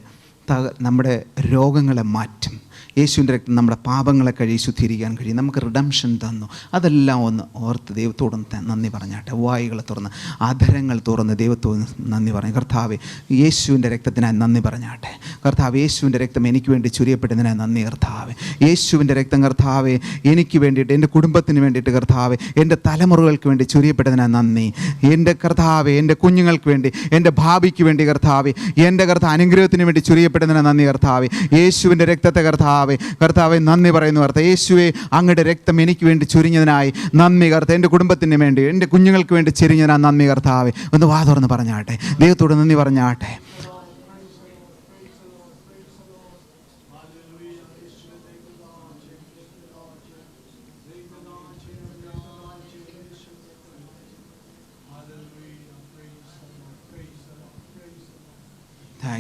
നമ്മുടെ രോഗങ്ങളെ മാറ്റും. യേശുവിൻ്റെ രക്തം നമ്മുടെ പാപങ്ങളെ കഴുകി ശുദ്ധീകരിക്കാൻ കഴിയും. നമുക്ക് റിഡംഷൻ തന്നു. അതെല്ലാം ഒന്ന് ഓർത്ത് ദൈവത്തോട് നന്ദി പറഞ്ഞാട്ടെ. വായുകളെ തുറന്ന്, അധരങ്ങൾ തുറന്ന് ദൈവത്തോട് നന്ദി പറഞ്ഞു. കർത്താവേ, യേശുവിൻ്റെ രക്തത്തിനായി നന്ദി പറഞ്ഞാട്ടെ. കർത്താവ്, യേശുവിൻ്റെ രക്തം എനിക്ക് വേണ്ടി ചുരിയപ്പെട്ടതിനായി നന്ദി. കർത്താവേ, യേശുവിൻ്റെ രക്തം കർത്താവേ എനിക്ക് വേണ്ടിയിട്ട്, എൻ്റെ കുടുംബത്തിന് വേണ്ടിയിട്ട് കർത്താവേ, എൻ്റെ തലമുറകൾക്ക് വേണ്ടി ചുരിയപ്പെട്ടതിനായി നന്ദി. എൻ്റെ കർത്താവേ, എൻ്റെ കുഞ്ഞുങ്ങൾക്ക് വേണ്ടി, എൻ്റെ ഭാവിക്ക് വേണ്ടി കർത്താവേ, എൻ്റെ അനുഗ്രഹത്തിന് വേണ്ടി ചുരിയപ്പെട്ടതിനായി നന്ദി. കർത്താവേ, യേശുവിൻ്റെ രക്തത്തെ കർത്താവെ നന്ദി പറയുന്നു. കർത്താവ് യേശുവേ, അങ്ങയുടെ രക്തം എനിക്ക് വേണ്ടി ചുരിഞ്ഞതിനായി നന്ദി. കർത്താവ്, എൻ്റെ കുടുംബത്തിന് വേണ്ടി, എൻ്റെ കുഞ്ഞുങ്ങൾക്ക് വേണ്ടി ചുരിഞ്ഞതിനായി നന്ദി. കർത്താവെ, ഒന്ന് വാ തുറന്ന് പറഞ്ഞാട്ടെ, ദൈവത്തോട് നന്ദി പറഞ്ഞാട്ടെ.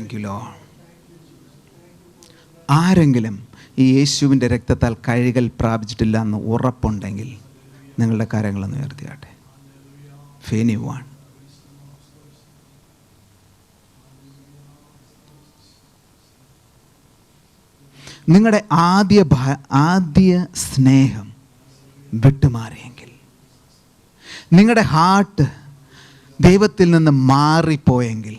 Thank you Lord. ആരെങ്കിലും ഈ യേശുവിൻ്റെ രക്തത്താൽ കഴുകൽ പ്രാപിച്ചിട്ടില്ല എന്ന് ഉറപ്പുണ്ടെങ്കിൽ നിങ്ങളുടെ കാര്യങ്ങളൊന്ന് ഉയർത്തിയാട്ടെ. ഫെനിവാൻ. നിങ്ങളുടെ ആദ്യ സ്നേഹം വിട്ടുമാറിയെങ്കിൽ, നിങ്ങളുടെ ഹാർട്ട് ദൈവത്തിൽ നിന്ന് മാറിപ്പോയെങ്കിൽ,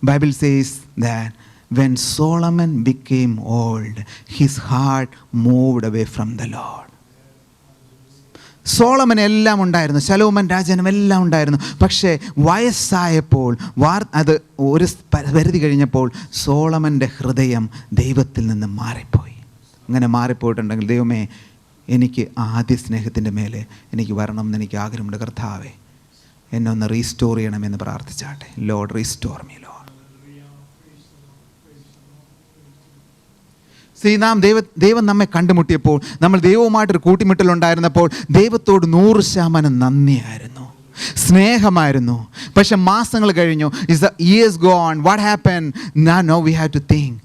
Bible says that when Solomon became old, his heart moved away from the Lord. Solomon എല്ലാം ഉണ്ടായിരുന്നു, ശലോമൻ രാജനും എല്ലാം ഉണ്ടായിരുന്നു. പക്ഷേ വയസ്സായപ്പോൾ അത് ഒരു പരിധി കഴിഞ്ഞപ്പോൾ സോളമൻ്റെ ഹൃദയം ദൈവത്തിൽ നിന്ന് മാറിപ്പോയി. അങ്ങനെ മാറിപ്പോയിട്ടുണ്ടെങ്കിൽ, ദൈവമേ എനിക്ക് ആദ്യ സ്നേഹത്തിൻ്റെ മേലെ എനിക്ക് വരണം എന്ന് എനിക്ക് ആഗ്രഹമുണ്ട്. കർത്താവേ എന്നെ ഒന്ന് റീസ്റ്റോർ ചെയ്യണമെന്ന് പ്രാർത്ഥിച്ചാട്ടെ. Lord restore me Lord. ദൈവം നമ്മെ കണ്ടുമുട്ടിയപ്പോൾ, നമ്മൾ ദൈവവുമായിട്ടൊരു കൂട്ടിമുട്ടലുണ്ടായിരുന്നപ്പോൾ ദൈവത്തോട് 100% നന്ദിയായിരുന്നു, സ്നേഹമായിരുന്നു. പക്ഷെ മാസങ്ങൾ കഴിഞ്ഞു, years gone, what happen? Now we have to think,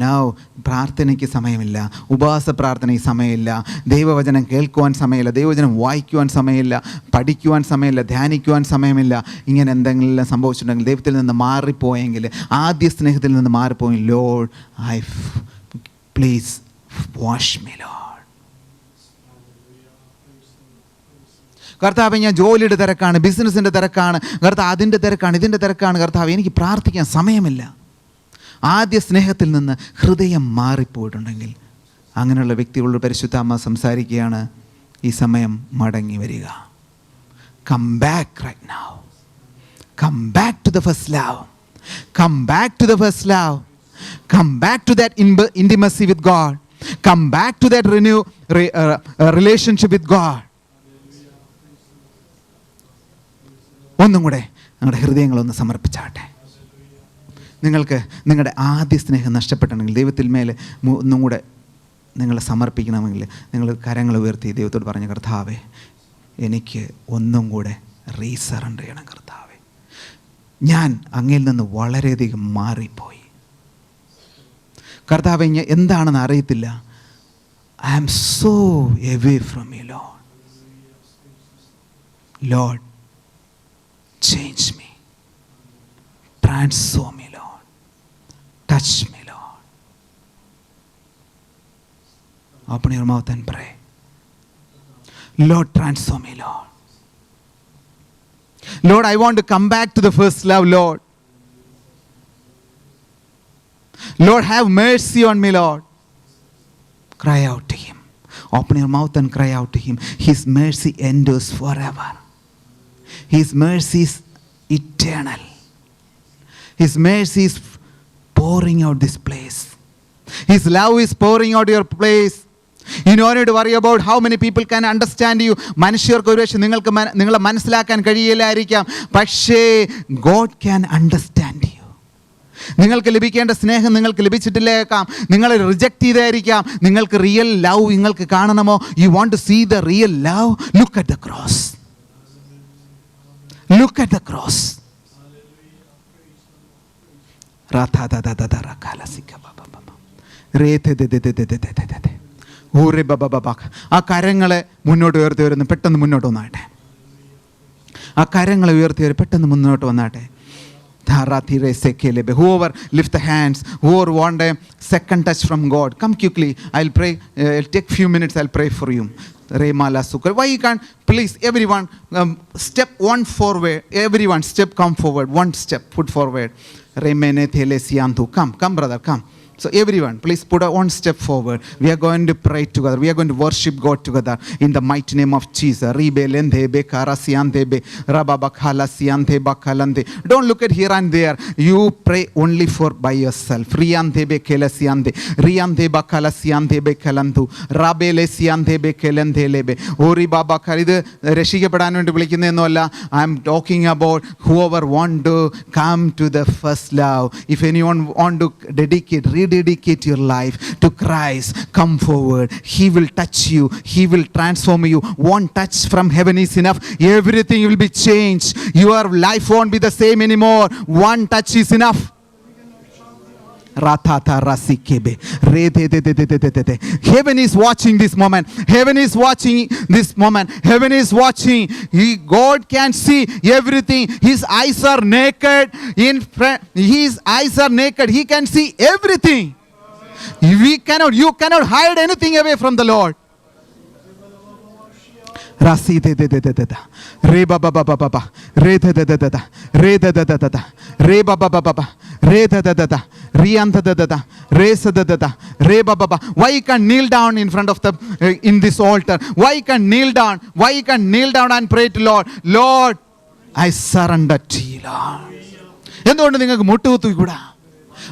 now പ്രാർത്ഥനയ്ക്ക് സമയമില്ല, ഉപവാസ പ്രാർത്ഥനയ്ക്ക് സമയമില്ല, ദൈവവചനം കേൾക്കുവാൻ സമയമില്ല, ദൈവവചനം വായിക്കുവാൻ സമയമില്ല, പഠിക്കുവാൻ സമയമില്ല, ധ്യാനിക്കുവാൻ സമയമില്ല. ഇങ്ങനെ എന്തെങ്കിലും സംഭവിച്ചിട്ടുണ്ടെങ്കിൽ, ദൈവത്തിൽ നിന്ന് മാറിപ്പോയെങ്കിൽ, ആദ്യ സ്നേഹത്തിൽ നിന്ന് മാറിപ്പോയെങ്കിൽ, Lord please wash me Lord. കർത്താവേ ഞാൻ ജോലിയുടെ തിരക്കാണ്, ബിസിനസ്സിൻ്റെ തിരക്കാണ് കർത്താവ്, അതിൻ്റെ തിരക്കാണ്, ഇതിൻ്റെ തിരക്കാണ് കർത്താവ്, എനിക്ക് പ്രാർത്ഥിക്കാൻ സമയമില്ല. ആദ്യ സ്നേഹത്തിൽ നിന്ന് ഹൃദയം മാറിപ്പോയിട്ടുണ്ടെങ്കിൽ അങ്ങനെയുള്ള വ്യക്തികളോട് പരിശുദ്ധാത്മാവ് സംസാരിക്കുകയാണ്, ഈ സമയം മടങ്ങി വരിക. Come back right now. Come back to the first love. Come back to the first love. Come back to that intimacy with God. Come back to that relationship with God. ഒന്നും കൂടെ നിങ്ങളുടെ ഹൃദയങ്ങളൊന്ന് സമർപ്പിച്ചാട്ടെ. നിങ്ങൾക്ക് നിങ്ങളുടെ ആദ്യ സ്നേഹം നഷ്ടപ്പെട്ടിട്ടുണ്ടെങ്കിൽ, ദൈവത്തിൽ മേലെ ഒന്നും കൂടെ നിങ്ങളെ സമർപ്പിക്കണമെങ്കിൽ, നിങ്ങൾ കരങ്ങൾ ഉയർത്തി ദൈവത്തോട് പറഞ്ഞ, കർത്താവേ എനിക്ക് ഒന്നും കൂടെ റീസറണ്ടർ ചെയ്യണം കർത്താവേ, ഞാൻ അങ്ങയിൽ നിന്ന് വളരെയധികം മാറിപ്പോയി കർത്താവേ, എന്താണെന്ന് അറിയത്തില്ല. I am so away from you Lord. Lord change me, transform me Lord, touch me Lord. Open your mouth and pray. Lord, transform me Lord. Lord, I want to come back to the first love Lord. Lord, have mercy on me, Lord. Cry out to Him. Open your mouth and cry out to Him. His mercy endures forever. His mercy is eternal. His mercy is pouring out this place. His love is pouring out your place. You don't need to worry about how many people can understand you. മനുഷ്യർക്ക് ഒരുപക്ഷെ നിങ്ങളെ മനസ്സിലാക്കാൻ കഴിയില്ലായിരിക്കാം, പക്ഷേ God can understand you. നിങ്ങൾക്ക് ലഭിക്കേണ്ട സ്നേഹം നിങ്ങൾക്ക് ലഭിച്ചിട്ടില്ലേക്കാം, നിങ്ങൾ റിജക്റ്റ് ചെയ്തായിരിക്കാം. നിങ്ങൾക്ക് റിയൽ ലവ് നിങ്ങൾക്ക് കാണണമോ? You want to see the real love? Look at the cross. Look at the cross. ആ കരങ്ങളെ മുന്നോട്ട് ഉയർത്തി വരുന്നു. പെട്ടെന്ന് മുന്നോട്ട് വന്നാട്ടെ. ആ കരങ്ങളെ ഉയർത്തി വരും, പെട്ടെന്ന് മുന്നോട്ട് വന്നാട്ടെ. Whoever lift the hands, whoever want a second touch from God, come quickly. I'll pray. It'll take few minutes. I'll pray for you. Remala Sukar. Why you can't? Please, everyone, step one forward. Everyone, come forward. One step, put forward. Remene thele siantu. Come, brother, come. So everyone, please put one step forward. We are going to pray together. We are going to worship God together in the mighty name of Jesus. Don't look at here and there. You pray only for by yourself. I am talking about whoever want to come to the first love. If anyone want to rededicate your life to Christ, come forward. He will touch you. He will transform you. One touch from heaven is enough. Everything will be changed. Your life won't be the same anymore. One touch is enough. Ratata rasikebe. Heaven is watching this moment. Heaven is watching this moment. Heaven is watching. God can see everything. His eyes are naked. His eyes are naked. He can see everything. You cannot hide anything away from the Lord. Rasi de de de de de re ba ba ba ba ba re de de de de re de de de de re ba ba ba ba re de de de re anta de de re sa de de re ba ba ba. Why you can kneel down in front of the in this altar? Why you can kneel down? Why you can kneel down and pray to Lord? Lord, I surrender to you, Lord. എന്തുകൊണ്ട് നിങ്ങൾക്ക് മുട്ടുകുത്തിക്കൂടാ?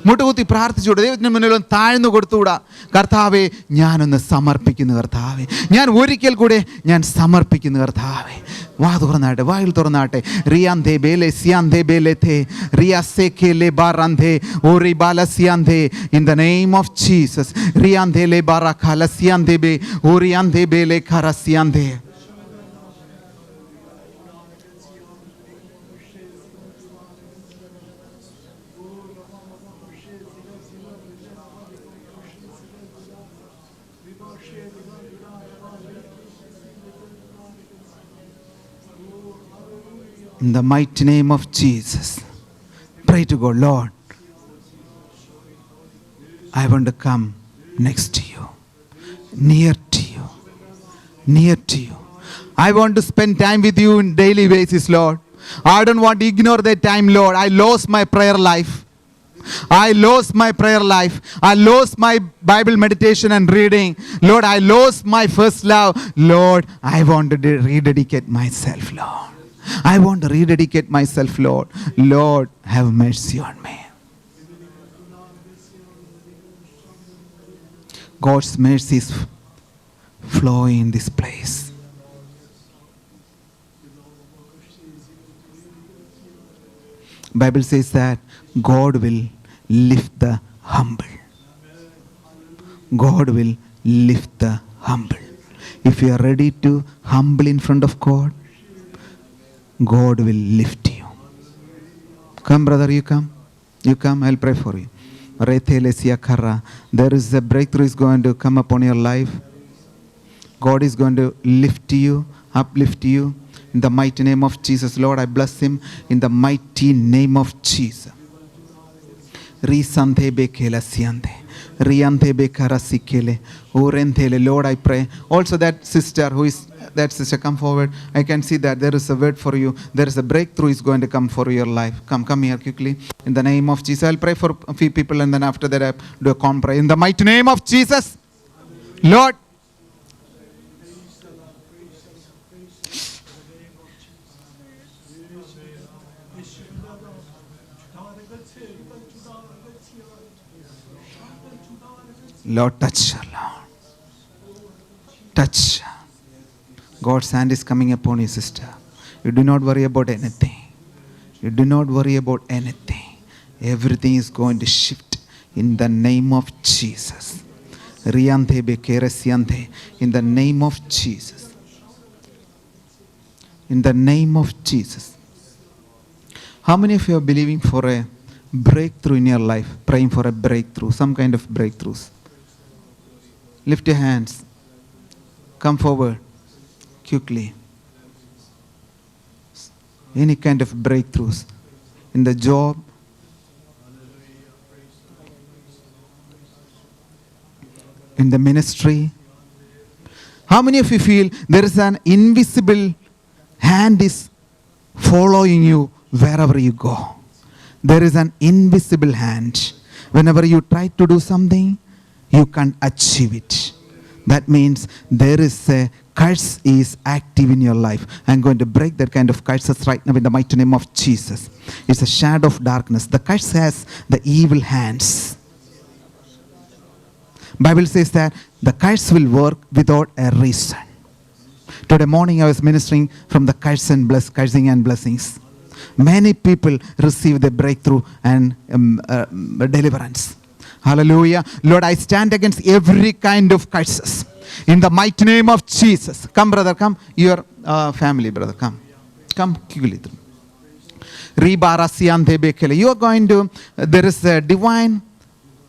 മുട്ടുകുത്തി പ്രാർത്ഥിച്ചുകൂടാ? ദൈവത്തിന് മുന്നിൽ താഴ്ന്നു കൊടുത്തുകൂടാ? കർത്താവേ, ഞാനൊന്ന് സമർപ്പിക്കുന്നു കർത്താവേ. ഞാൻ ഒരിക്കൽ കൂടെ ഞാൻ സമർപ്പിക്കുന്നു കർത്താവേ. വാ തുറന്നാട്ടെ, വായിൽ തുറന്നാട്ടെ. റിയാന്തേ ബേലെ സിയാന്തേ ബേലെതേ റിയാസേകേ ലെ ബാറാന്തേ ഓറി ബാലസിയാന്തേ in the name of Jesus. റിയാന്തേ ലെ ബാറാഖാല സിയാന്തേ ബേ ഓറിയാന്തേ ബേലെ ഖറസിയാന്തേ. In the mighty name of Jesus, pray to God, Lord, I want to come next to you, near to you, near to you. I want to spend time with you in daily basis, Lord. I don't want to ignore that time, Lord. I lost my prayer life. I lost my prayer life. I lost my Bible meditation and reading. Lord, I lost my first love. Lord, I want to rededicate myself, Lord. I want to rededicate myself, Lord. Lord, have mercy on me. God's mercy is flowing in this place. Bible says that God will lift the humble. God will lift the humble. If you are ready to humble in front of God, God will lift you. Come, brother, you come. You come, I'll pray for you. There is a breakthrough is going to come upon your life. God is going to lift you, uplift you. In the mighty name of Jesus, Lord, I bless him in the mighty name of Jesus. Lord, I pray. Also that sister come forward. I can see that there is a word for you. There is a breakthrough is going to come for your life. Come here quickly. In the name of Jesus, I'll pray for a few people and then after that I do a common prayer. In the mighty name of Jesus, Lord. Lord, touch her, Lord. Touch. God's hand is coming upon you, sister. You do not worry about anything. You do not worry about anything. Everything is going to shift in the name of Jesus. In the name of Jesus. In the name of Jesus. How many of you are believing for a breakthrough in your life? Praying for a breakthrough, some kind of breakthroughs. Lift your hands. Come forward quickly. Any kind of breakthroughs in the job, in the ministry. How many of you feel there is an invisible hand is following you wherever you go? There is an invisible hand. Whenever you try to do something, you can't achieve it. That means there is a curse is active in your life. I'm going to break that kind of curses right now in the mighty name of Jesus. It's a shadow of darkness. The curse has the evil hands. Bible says that the curse will work without a reason. Today morning I was ministering from the cursing and blessings. Many people receive the breakthrough and deliverance. Hallelujah. Lord, I stand against every kind of curses. In the mighty name of Jesus. Come, brother, come. Your family, brother, come. Come quickly. You are going to, there is a divine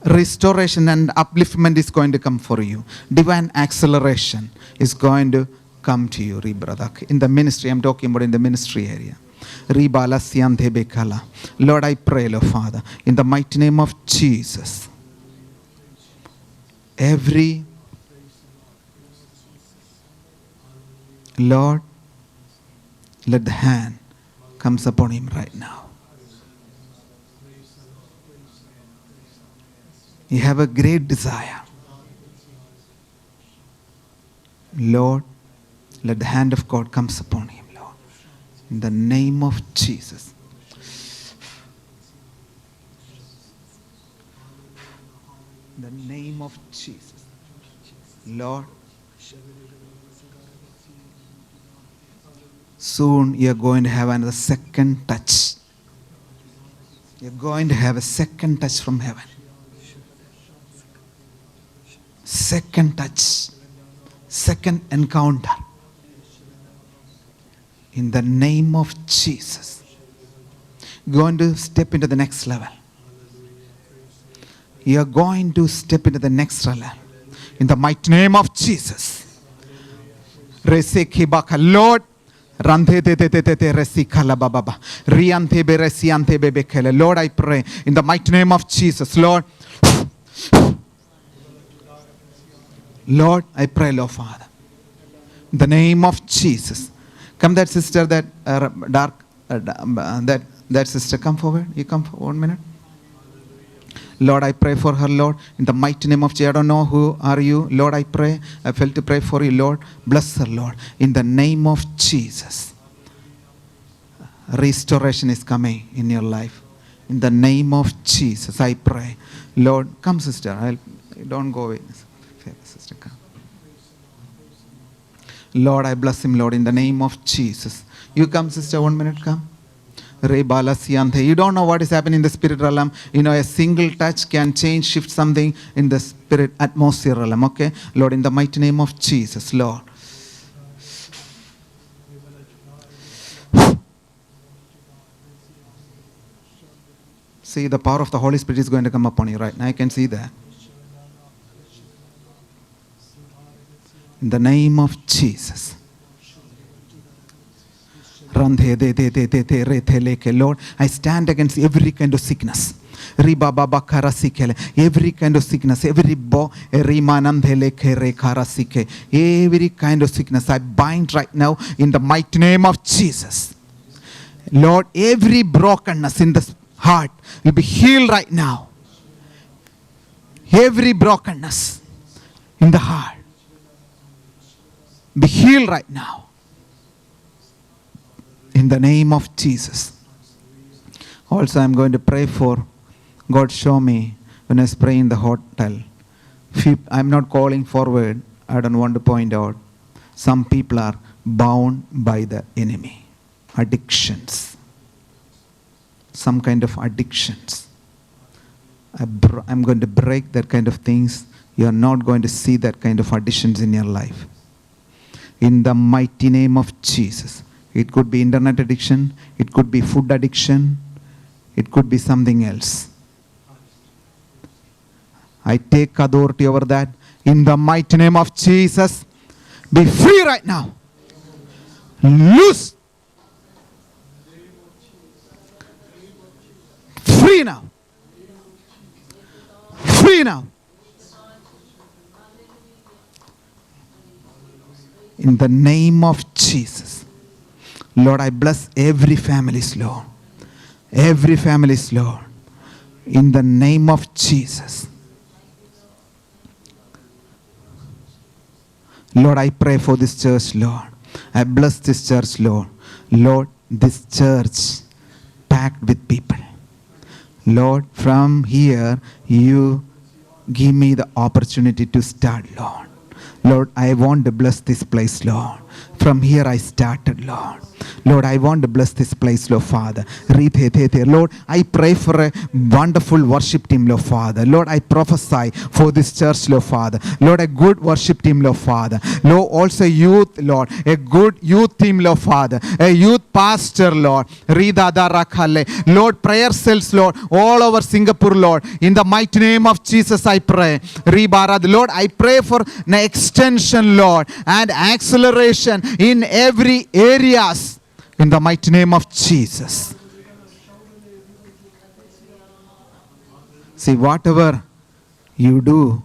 Restoration and upliftment is going to come for you. Divine acceleration is going to come to you. In the ministry, I'm talking about in the ministry area. Lord, I pray, Lord Father, in the mighty name of Jesus, Lord, let the hand comes upon him right now. You have a great desire. Lord, let the hand of God comes upon him, Lord. In the name of Jesus. In the name of Jesus. Lord, soon you're going to have another second touch. You're going to have a second touch from heaven. Second touch. Second encounter. In the name of Jesus. Going to step into the next level. You are going to step into the next level. In the mighty name of Jesus. Lord, Lord, I pray in the mighty name of Jesus. Lord, Lord, I pray, Lord Father, in the name of Jesus. Come, that sister, that that sister, come forward. You come for 1 minute. Lord, I pray for her, Lord, in the mighty name of Jesus. I don't know who are you. Lord, I pray. I felt to pray for you, Lord. Bless her, Lord, in the name of Jesus. Restoration is coming in your life. In the name of Jesus, I pray. Lord, come, sister. Don't go away. Sister, come. Lord, I bless him, Lord, in the name of Jesus. You come, sister, 1 minute, come. You don't know what is happening in the spirit realm. You know, a single touch can change, shift something in the spirit atmosphere realm. Okay? Lord, in the mighty name of Jesus, Lord. See, the power of the Holy Spirit is going to come upon you right now. I can see that. In the name of Jesus. Lord, I stand against every kind of sickness. Every kind of sickness, every kind of sickness, I bind right now in the mighty name of Jesus. Lord, every brokenness in the heart will be healed right now. Every brokenness in the heart be healed right now. In the name of Jesus. Also, I'm going to pray for, God show me when I was praying in the hotel. I'm not calling forward. I don't want to point out. Some people are bound by the enemy. Addictions. Some kind of addictions. I'm going to break that kind of things. You are not going to see that kind of addictions in your life. In the mighty name of Jesus. It could be internet addiction. It could be food addiction. It could be something else. I take authority over that. In the mighty name of Jesus. Be free right now. Loose. Free now. Free now. In the name of Jesus. Lord, I bless every family, Lord. Every family, Lord. In the name of Jesus. Lord, I pray for this church, Lord. I bless this church, Lord. Lord, this church packed with people. Lord, from here, you give me the opportunity to start, Lord. Lord, I want to bless this place, Lord. From here I started, Lord. Lord, I want to bless this place, Lord Father. Lord, I pray for a wonderful worship team, Lord Father. Lord, I prophesy for this church, Lord Father. Lord, a good worship team, Lord Father. Lord, also youth, Lord. A good youth team, Lord Father. A youth pastor, Lord. Lord, prayer cells, Lord. All over Singapore, Lord. In the mighty name of Jesus, I pray. Lord, I pray for an extension, Lord, and acceleration in every areas. In the mighty name of Jesus. See, whatever you do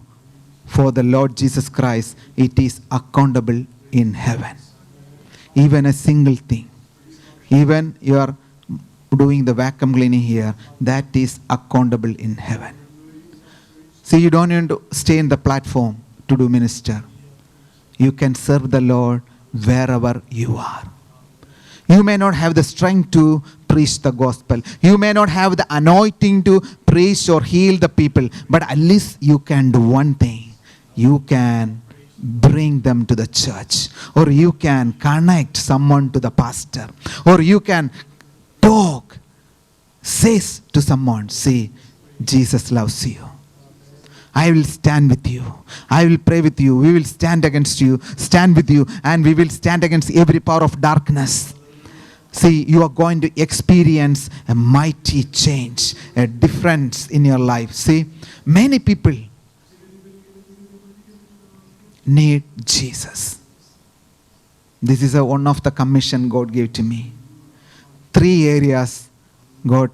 for the Lord Jesus Christ, it is accountable in heaven. Even a single thing. Even you are doing the vacuum cleaning here, that is accountable in heaven. See, you don't need to stay in the platform to do minister. You can serve the Lord wherever you are. You may not have the strength to preach the gospel. You may not have the anointing to preach or heal the people. But at least you can do one thing. You can bring them to the church. Or you can connect someone to the pastor. Or you can talk. Say to someone, say, Jesus loves you. I will stand with you. I will pray with you. We will stand against you. Stand with you. And we will stand against every power of darkness. See, you are going to experience a mighty change, a difference in your life. See, many people need Jesus. This is one of the commission God gave to me. 3 areas God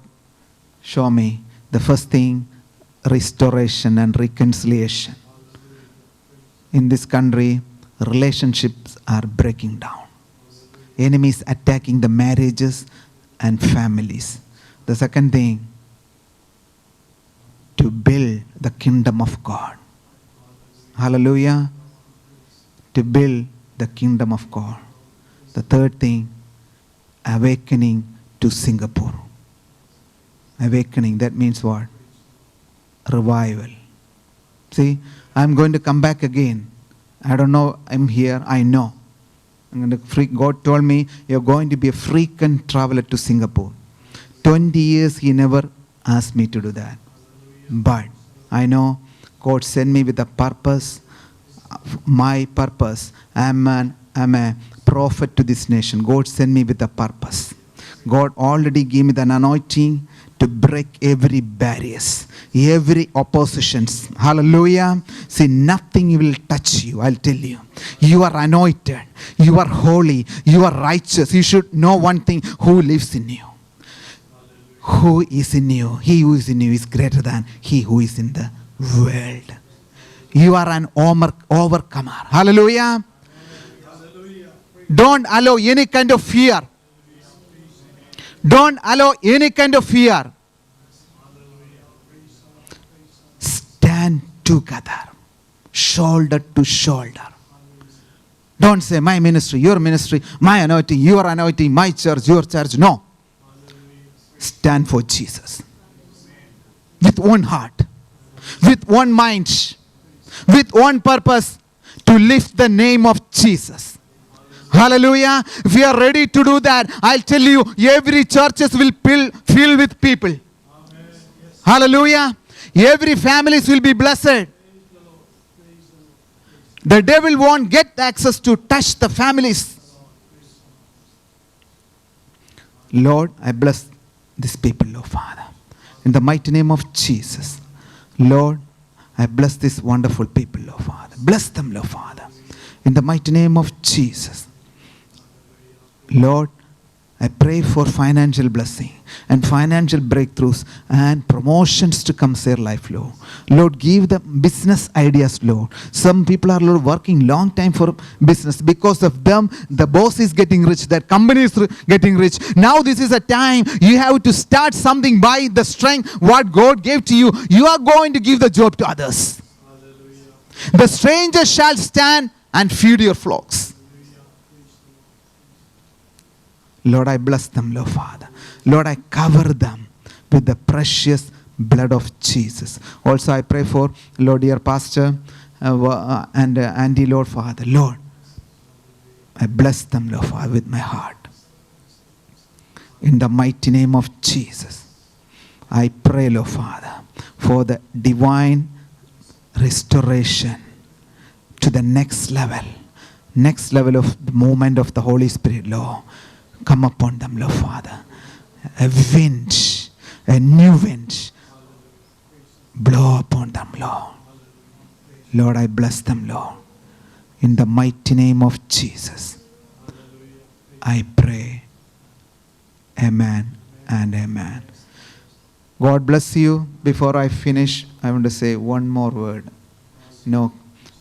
showed me. The first thing, restoration and reconciliation. In this country, relationships are breaking down. Enemies attacking the marriages and families. The second thing, to build the kingdom of God. Hallelujah. To build the kingdom of God. The third thing, awakening to Singapore. Awakening, that means what? Revival. See, I'm going to come back again. I don't know, I'm here, I know. God told me, you're going to be a frequent traveler to Singapore. 20 years he never asked me to do that. But I know God sent me with a purpose. My purpose. I'm a prophet to this nation. God sent me with a purpose. God already gave me the anointing to break every barriers, every oppositions. Hallelujah. See, nothing will touch you, I'll tell you. You are anointed. You are holy. You are righteous. You should know one thing, who lives in you. Who is in you? He who is in you is greater than he who is in the world. You are an overcomer. Hallelujah. Don't allow any kind of fear. Don't allow any kind of fear. Stand together, shoulder to shoulder. Don't say, my ministry, your ministry, my anointing, your anointing, my church, your church. No. Stand for Jesus. With one heart, with one mind, with one purpose, to lift the name of Jesus. Hallelujah. If we are ready to do that, I'll tell you, every churches will fill with people. Hallelujah. Every families will be blessed. The devil won't get access to touch the families. Lord, I bless these people, Lord Father. In the mighty name of Jesus. Lord, I bless these wonderful people, Lord Father. Bless them, Lord Father. In the mighty name of Jesus. Lord, I pray for financial blessing and financial breakthroughs and promotions to come to their life, Lord. Lord, give them business ideas, Lord. Some people are, Lord, working long time for business. Because of them, the boss is getting rich, that company is getting rich. Now this is a time you have to start something by the strength what God gave to you. You are going to give the job to others. Hallelujah. The stranger shall stand and feed your flocks. Lord, I bless them, Lord Father. Lord, I cover them with the precious blood of Jesus. Also, I pray for, Lord, dear pastor and Andy, Lord Father, Lord, I bless them, Lord Father, with my heart. In the mighty name of Jesus, I pray, Lord Father, for the divine restoration to the next level of the movement of the Holy Spirit, Lord. Come upon them, Lord Father. A wind, a new wind, blow upon them, Lord. Lord, I bless them, Lord. In the mighty name of Jesus, I pray. Amen and amen. God bless you. Before I finish, I want to say one more word.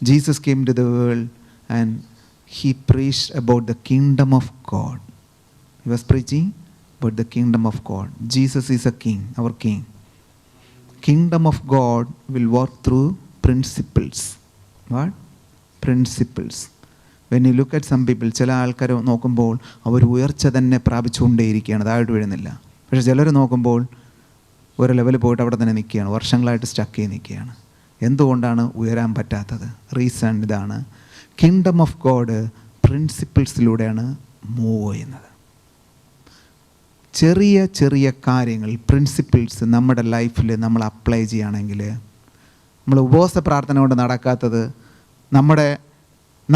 Jesus came to the world and he preached about the kingdom of God. He was preaching about the kingdom of God. Jesus is a king, our king. Kingdom of God will work through principles. What? Principles. When you look at some people, ചില ആൾക്കാർ നോക്കുമ്പോൾ അവർ ഉയർച്ച തന്നെ പ്രാപിച്ചുകൊണ്ടേയിരിക്കുകയാണ്, താഴോട്ട് വീഴുന്നില്ല. പക്ഷെ ചിലർ നോക്കുമ്പോൾ ഒരു ലെവലിൽ പോയിട്ട് അവിടെ തന്നെ നിൽക്കുകയാണ്, വർഷങ്ങളായിട്ട് സ്റ്റക്ക് ചെയ്ത് നിൽക്കുകയാണ്. എന്തുകൊണ്ടാണ് ഉയരാൻ പറ്റാത്തത്? റീസൺ ഇതാണ്. കിങ്ഡം ഓഫ് ഗോഡ് പ്രിൻസിപ്പിൾസിലൂടെയാണ് മൂവ് ചെയ്യുന്നത്. ചെറിയ ചെറിയ കാര്യങ്ങൾ, പ്രിൻസിപ്പിൾസ് നമ്മുടെ ലൈഫിൽ നമ്മൾ അപ്ലൈ ചെയ്യുകയാണെങ്കിൽ, നമ്മൾ ഉപവാസ പ്രാർത്ഥന കൊണ്ട് നടക്കാത്തത്,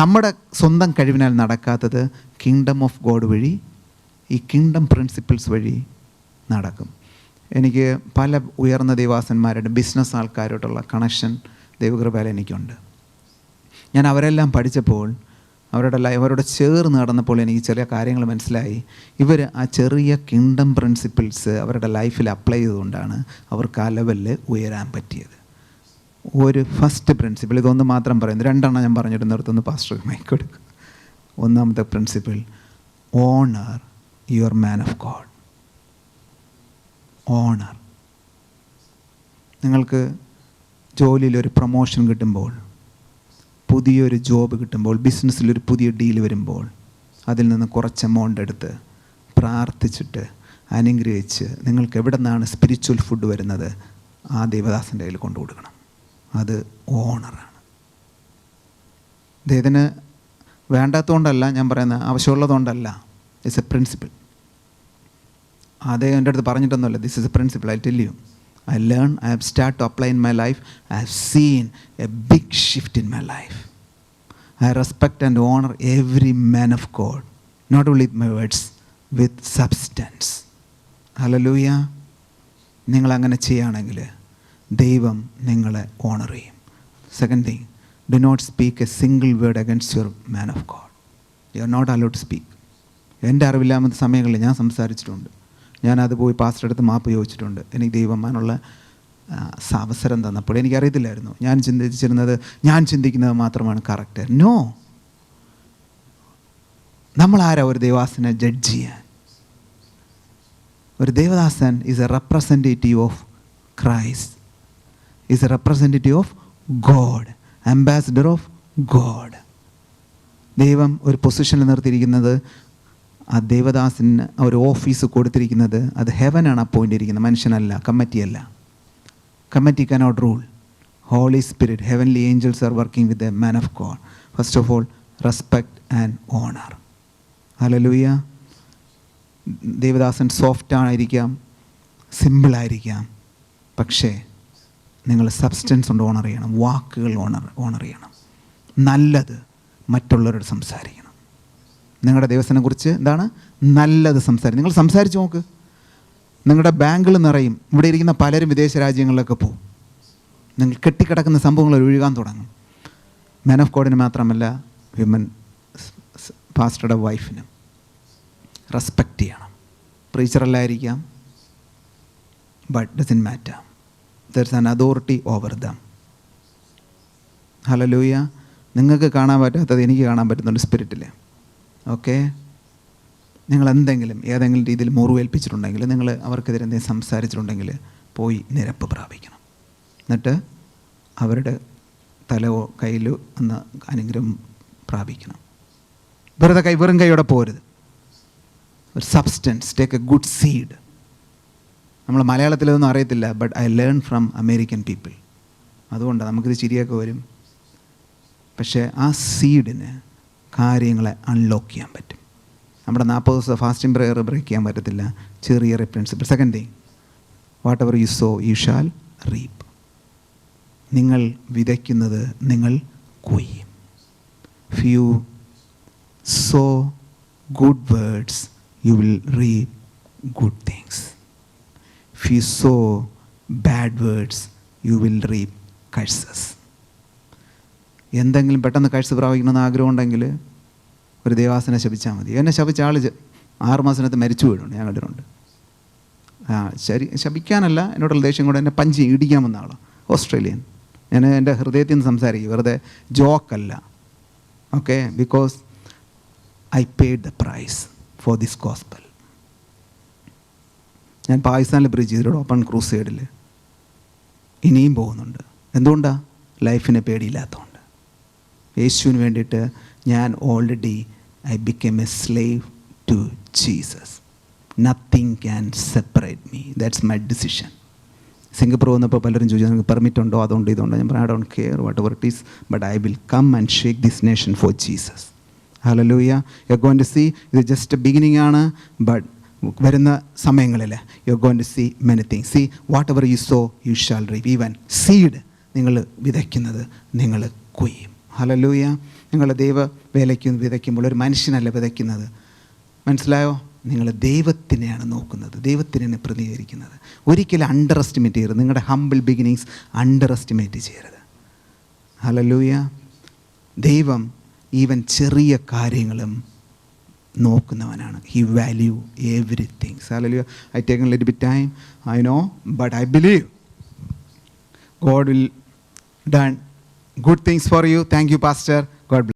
നമ്മുടെ സ്വന്തം കഴിവിനാൽ നടക്കാത്തത് കിങ്ഡം ഓഫ് ഗോഡ് വഴി, ഈ കിങ്ഡം പ്രിൻസിപ്പിൾസ് വഴി നടക്കും. എനിക്ക് പല ഉയർന്ന ദൈവാസന്മാരുടെ ബിസിനസ് ആൾക്കാരോട്ടുള്ള കണക്ഷൻ ദൈവകൃപയിൽ എനിക്കുണ്ട്. ഞാൻ അവരെല്ലാം പഠിച്ചപ്പോൾ, അവരോട് ചേർന്ന് നടന്നപ്പോൾ എനിക്ക് ചില കാര്യങ്ങൾ മനസ്സിലായി. ഇവർ ആ ചെറിയ കിങ്ഡം പ്രിൻസിപ്പിൾസ് അവരുടെ ലൈഫിൽ അപ്ലൈ ചെയ്തുകൊണ്ടാണ് അവർക്ക് ആ ലെവലിൽ ഉയരാൻ പറ്റിയത്. ഒരു ഫസ്റ്റ് പ്രിൻസിപ്പിൾ, ഇതൊന്ന് മാത്രം പറയുന്നു, രണ്ടെണ്ണം ഞാൻ പറഞ്ഞിട്ട് നിർത്തുന്നു, പാസ്റ്റർ മൈക്ക് കൊടുക്കും. ഒന്നാമത്തെ principle, honour your man of God. Honour. നിങ്ങൾക്ക് ജോലിയിലൊരു പ്രൊമോഷൻ കിട്ടുമ്പോൾ, പുതിയൊരു ജോബ് കിട്ടുമ്പോൾ, ബിസിനസ്സിലൊരു പുതിയ ഡീൽ വരുമ്പോൾ, അതിൽ നിന്ന് കുറച്ച് എമൗണ്ട് എടുത്ത് പ്രാർത്ഥിച്ചിട്ട് അനുഗ്രഹിച്ച് നിങ്ങൾക്ക് എവിടെ നിന്നാണ് സ്പിരിച്വൽ ഫുഡ് വരുന്നത്, ആ ദേവദാസൻ്റെ കയ്യിൽ കൊണ്ടു കൊടുക്കണം. അത് ഓണറാണ്. ഇതിന് വേണ്ടാത്തതുകൊണ്ടല്ല ഞാൻ പറയുന്നത്, ആവശ്യമുള്ളതുകൊണ്ടല്ല. It's A principle. അതേ എൻ്റെ അടുത്ത് പറഞ്ഞിട്ടൊന്നുമല്ല. This is a principle. I tell you, I learned, I have started to apply in my life. I have seen a big shift in my life. I respect and honor every man of God, not only with my words, with substance. Hallelujah. നിങ്ങൾ അങ്ങനെ ചെയ്യുകയാണെങ്കിൽ ദൈവം നിങ്ങളെ honour ചെയ്യും. Second thing, do not speak a single word against your man of God. You are not allowed to speak. എൻ്റെ അറിവില്ലാത്ത സമയങ്ങളിൽ ഞാൻ സംസാരിച്ചിട്ടുണ്ട്. ഞാനത് പോയി പാസ്റ്റർ അടുത്ത് മാപ്പ് ചോദിച്ചിട്ടുണ്ട്. എനിക്ക് ദൈവമാനുള്ള അവസരം തന്നപ്പോൾ എനിക്കറിയത്തില്ലായിരുന്നു. ഞാൻ ചിന്തിച്ചിരുന്നത് ഞാൻ ചിന്തിക്കുന്നത് മാത്രമാണ് കറക്റ്റ്. നോ, നമ്മളാരാ ഒരു ദേവദാസനെ ജഡ്ജ് ചെയ്യാൻ? ഒരു Devadasan is A representative of Christ, is A representative of God, ambassador of God. ദൈവം ഒരു പൊസിഷനിൽ നിർത്തിയിരിക്കുന്നത്, ആ ദേവദാസന് ഒരു ഓഫീസ് കൊടുത്തിരിക്കുന്നത്, അത് ഹെവനാണ് അപ്പോയിൻ്റ് ചെയ്തിരിക്കുന്നത്, മനുഷ്യനല്ല, കമ്മിറ്റിയല്ല. Committee cannot rule. Holy Spirit, heavenly angels are working with a man of God. First of all, respect and honour. Hallelujah. Devadasan soft ആയിരിക്കാം, സിമ്പിളായിരിക്കാം, പക്ഷേ നിങ്ങൾ സബ്സ്റ്റൻസ് കൊണ്ട് ഓണർ ചെയ്യണം. വാക്കുകൾ ഓണർ ചെയ്യണം. നല്ലത് മറ്റുള്ളവരോട് സംസാരിക്കണം. നിങ്ങളുടെ ദൈവത്തിനെ കുറിച്ച് എന്താണ് നല്ലത് സംസാരിക്കും. നിങ്ങൾ സംസാരിച്ച് നോക്ക്. നിങ്ങളുടെ ബാങ്കുകൾ നിറയും. ഇവിടെ ഇരിക്കുന്ന പലരും വിദേശ രാജ്യങ്ങളിലൊക്കെ പോകും. നിങ്ങൾ കെട്ടിക്കിടക്കുന്ന സംഭവങ്ങൾ ഒഴുകാൻ തുടങ്ങും. മാൻ ഓഫ് ഗോഡിന് മാത്രമല്ല, ഹ്യൂമൻ പാസ്റ്ററുടെ വൈഫിനും റെസ്പെക്റ്റ് ചെയ്യണം. പ്രീച്ചറല്ലായിരിക്കാം, but doesn't matter, there is an authority over them. Hallelujah. നിങ്ങൾക്ക് കാണാൻ പറ്റാത്തത് എനിക്ക് കാണാൻ പറ്റുന്നുണ്ട് സ്പിരിറ്റിൽ. ഓക്കെ, നിങ്ങൾ ഏതെങ്കിലും രീതിയിൽ മുറിവേൽപ്പിച്ചിട്ടുണ്ടെങ്കിൽ, നിങ്ങൾ അവർക്കെതിരെ എന്തെങ്കിലും സംസാരിച്ചിട്ടുണ്ടെങ്കിൽ പോയി നിരപ്പ് പ്രാപിക്കണം. എന്നിട്ട് അവരുടെ തലയോ കയ്യിലോ ഒന്ന് അനുഗ്രഹം പ്രാപിക്കണം. വെറും കൈയോടെ പോരുത്. ഒരു substance, take A good seed. നമ്മൾ മലയാളത്തിലൊന്നും അറിയത്തില്ല, but I learn from American people. അതുകൊണ്ടാണ് നമുക്കിത് ചിരിയൊക്കെ വരും. പക്ഷേ ആ സീഡിന് കാര്യങ്ങളെ അൺലോക്ക് ചെയ്യാൻ പറ്റും. നമ്മുടെ 40 ദിവസം ഫാസ്റ്റിംഗ് പ്രെയർ ബ്രേക്ക് ചെയ്യാൻ പറ്റത്തില്ല. ചെറിയ principle. Second thing, whatever you sow you shall reap. നിങ്ങൾ വിതയ്ക്കുന്നത് നിങ്ങൾ കൊയ്യും. If you sow good words you will reap good things. If you sow bad words, you will reap curses. എന്തെങ്കിലും പെട്ടെന്ന് കഴിച്ച് പ്രാപിക്കണമെന്ന് ആഗ്രഹം ഉണ്ടെങ്കിൽ ഒരു ദേവാസനെ ശപിച്ചാൽ മതി. എന്നെ ശപിച്ച ആൾ 6 മാസത്തിനകത്ത് മരിച്ചു വീഴുന്നുണ്ട്, ഞാൻ കണ്ടിട്ടുണ്ട്. ശപിക്കാനല്ല, എന്നോടുള്ള ദേഷ്യം കൂടെ എന്നെ പഞ്ചി ഇടിക്കാൻ വന്ന ആളാണ്, ഓസ്ട്രേലിയൻ. ഞാൻ എൻ്റെ ഹൃദയത്തിൽ നിന്ന് സംസാരിക്കും, വെറുതെ ജോക്കല്ല. Okay, because I paid the price for this gospel. ഞാൻ പാകിസ്ഥാനിൽ പ്രീച്ച് ചെയ്തിട്ട് ഓപ്പൺ ക്രൂസൈഡിൽ ഇനിയും പോകുന്നുണ്ട്. എന്തുകൊണ്ടാണ്? ലൈഫിനെ പേടിയില്ലാത്തതുകൊണ്ട്. യേശുവിന് വേണ്ടിയിട്ട് ഞാൻ already I became a slave to Jesus. Nothing can separate me. That's my decision. Singapore വന്നപ്പോൾ പലരും ചോദിച്ചു നിങ്ങൾക്ക് പെർമിറ്റ് ഉണ്ടോ, അതുകൊണ്ട് ഇതുണ്ടോ. ഞാൻ പറഞ്ഞു I don't care whatever it is, but I will come and shake this nation for Jesus. Hallelujah. You are going to see, ഇത് ജസ്റ്റ് ബിഗിനിങ് ആണ്, ബട്ട് വരുന്ന സമയങ്ങളിൽ you are going to see many things. See whatever you sow you shall reap. Even seed നിങ്ങൾ വിതയ്ക്കുന്നത് നിങ്ങൾ കൊയ്യും. Hallelujah. നിങ്ങൾ ദൈവ വേലയ്ക്ക് വിതയ്ക്കുമ്പോൾ ഒരു മനുഷ്യനല്ല വിതയ്ക്കുന്നത്, മനസ്സിലായോ? നിങ്ങൾ ദൈവത്തിനെയാണ് നോക്കുന്നത്, ദൈവത്തിനെയാണ് പ്രതികരിക്കുന്നത്. ഒരിക്കലും അണ്ടർ എസ്റ്റിമേറ്റ് ചെയ്യരുത്. നിങ്ങളുടെ ഹംബിൾ ബിഗിനിങ്സ് അണ്ടർ എസ്റ്റിമേറ്റ് ചെയ്യരുത്. ഹല്ലേലൂയ. ദൈവം ഈവൻ ചെറിയ കാര്യങ്ങളും നോക്കുന്നവനാണ്. He value everything. Hallelujah. I taken little bit time, I know, but I believe God will done good things for you. Thank you, Pastor. God bless.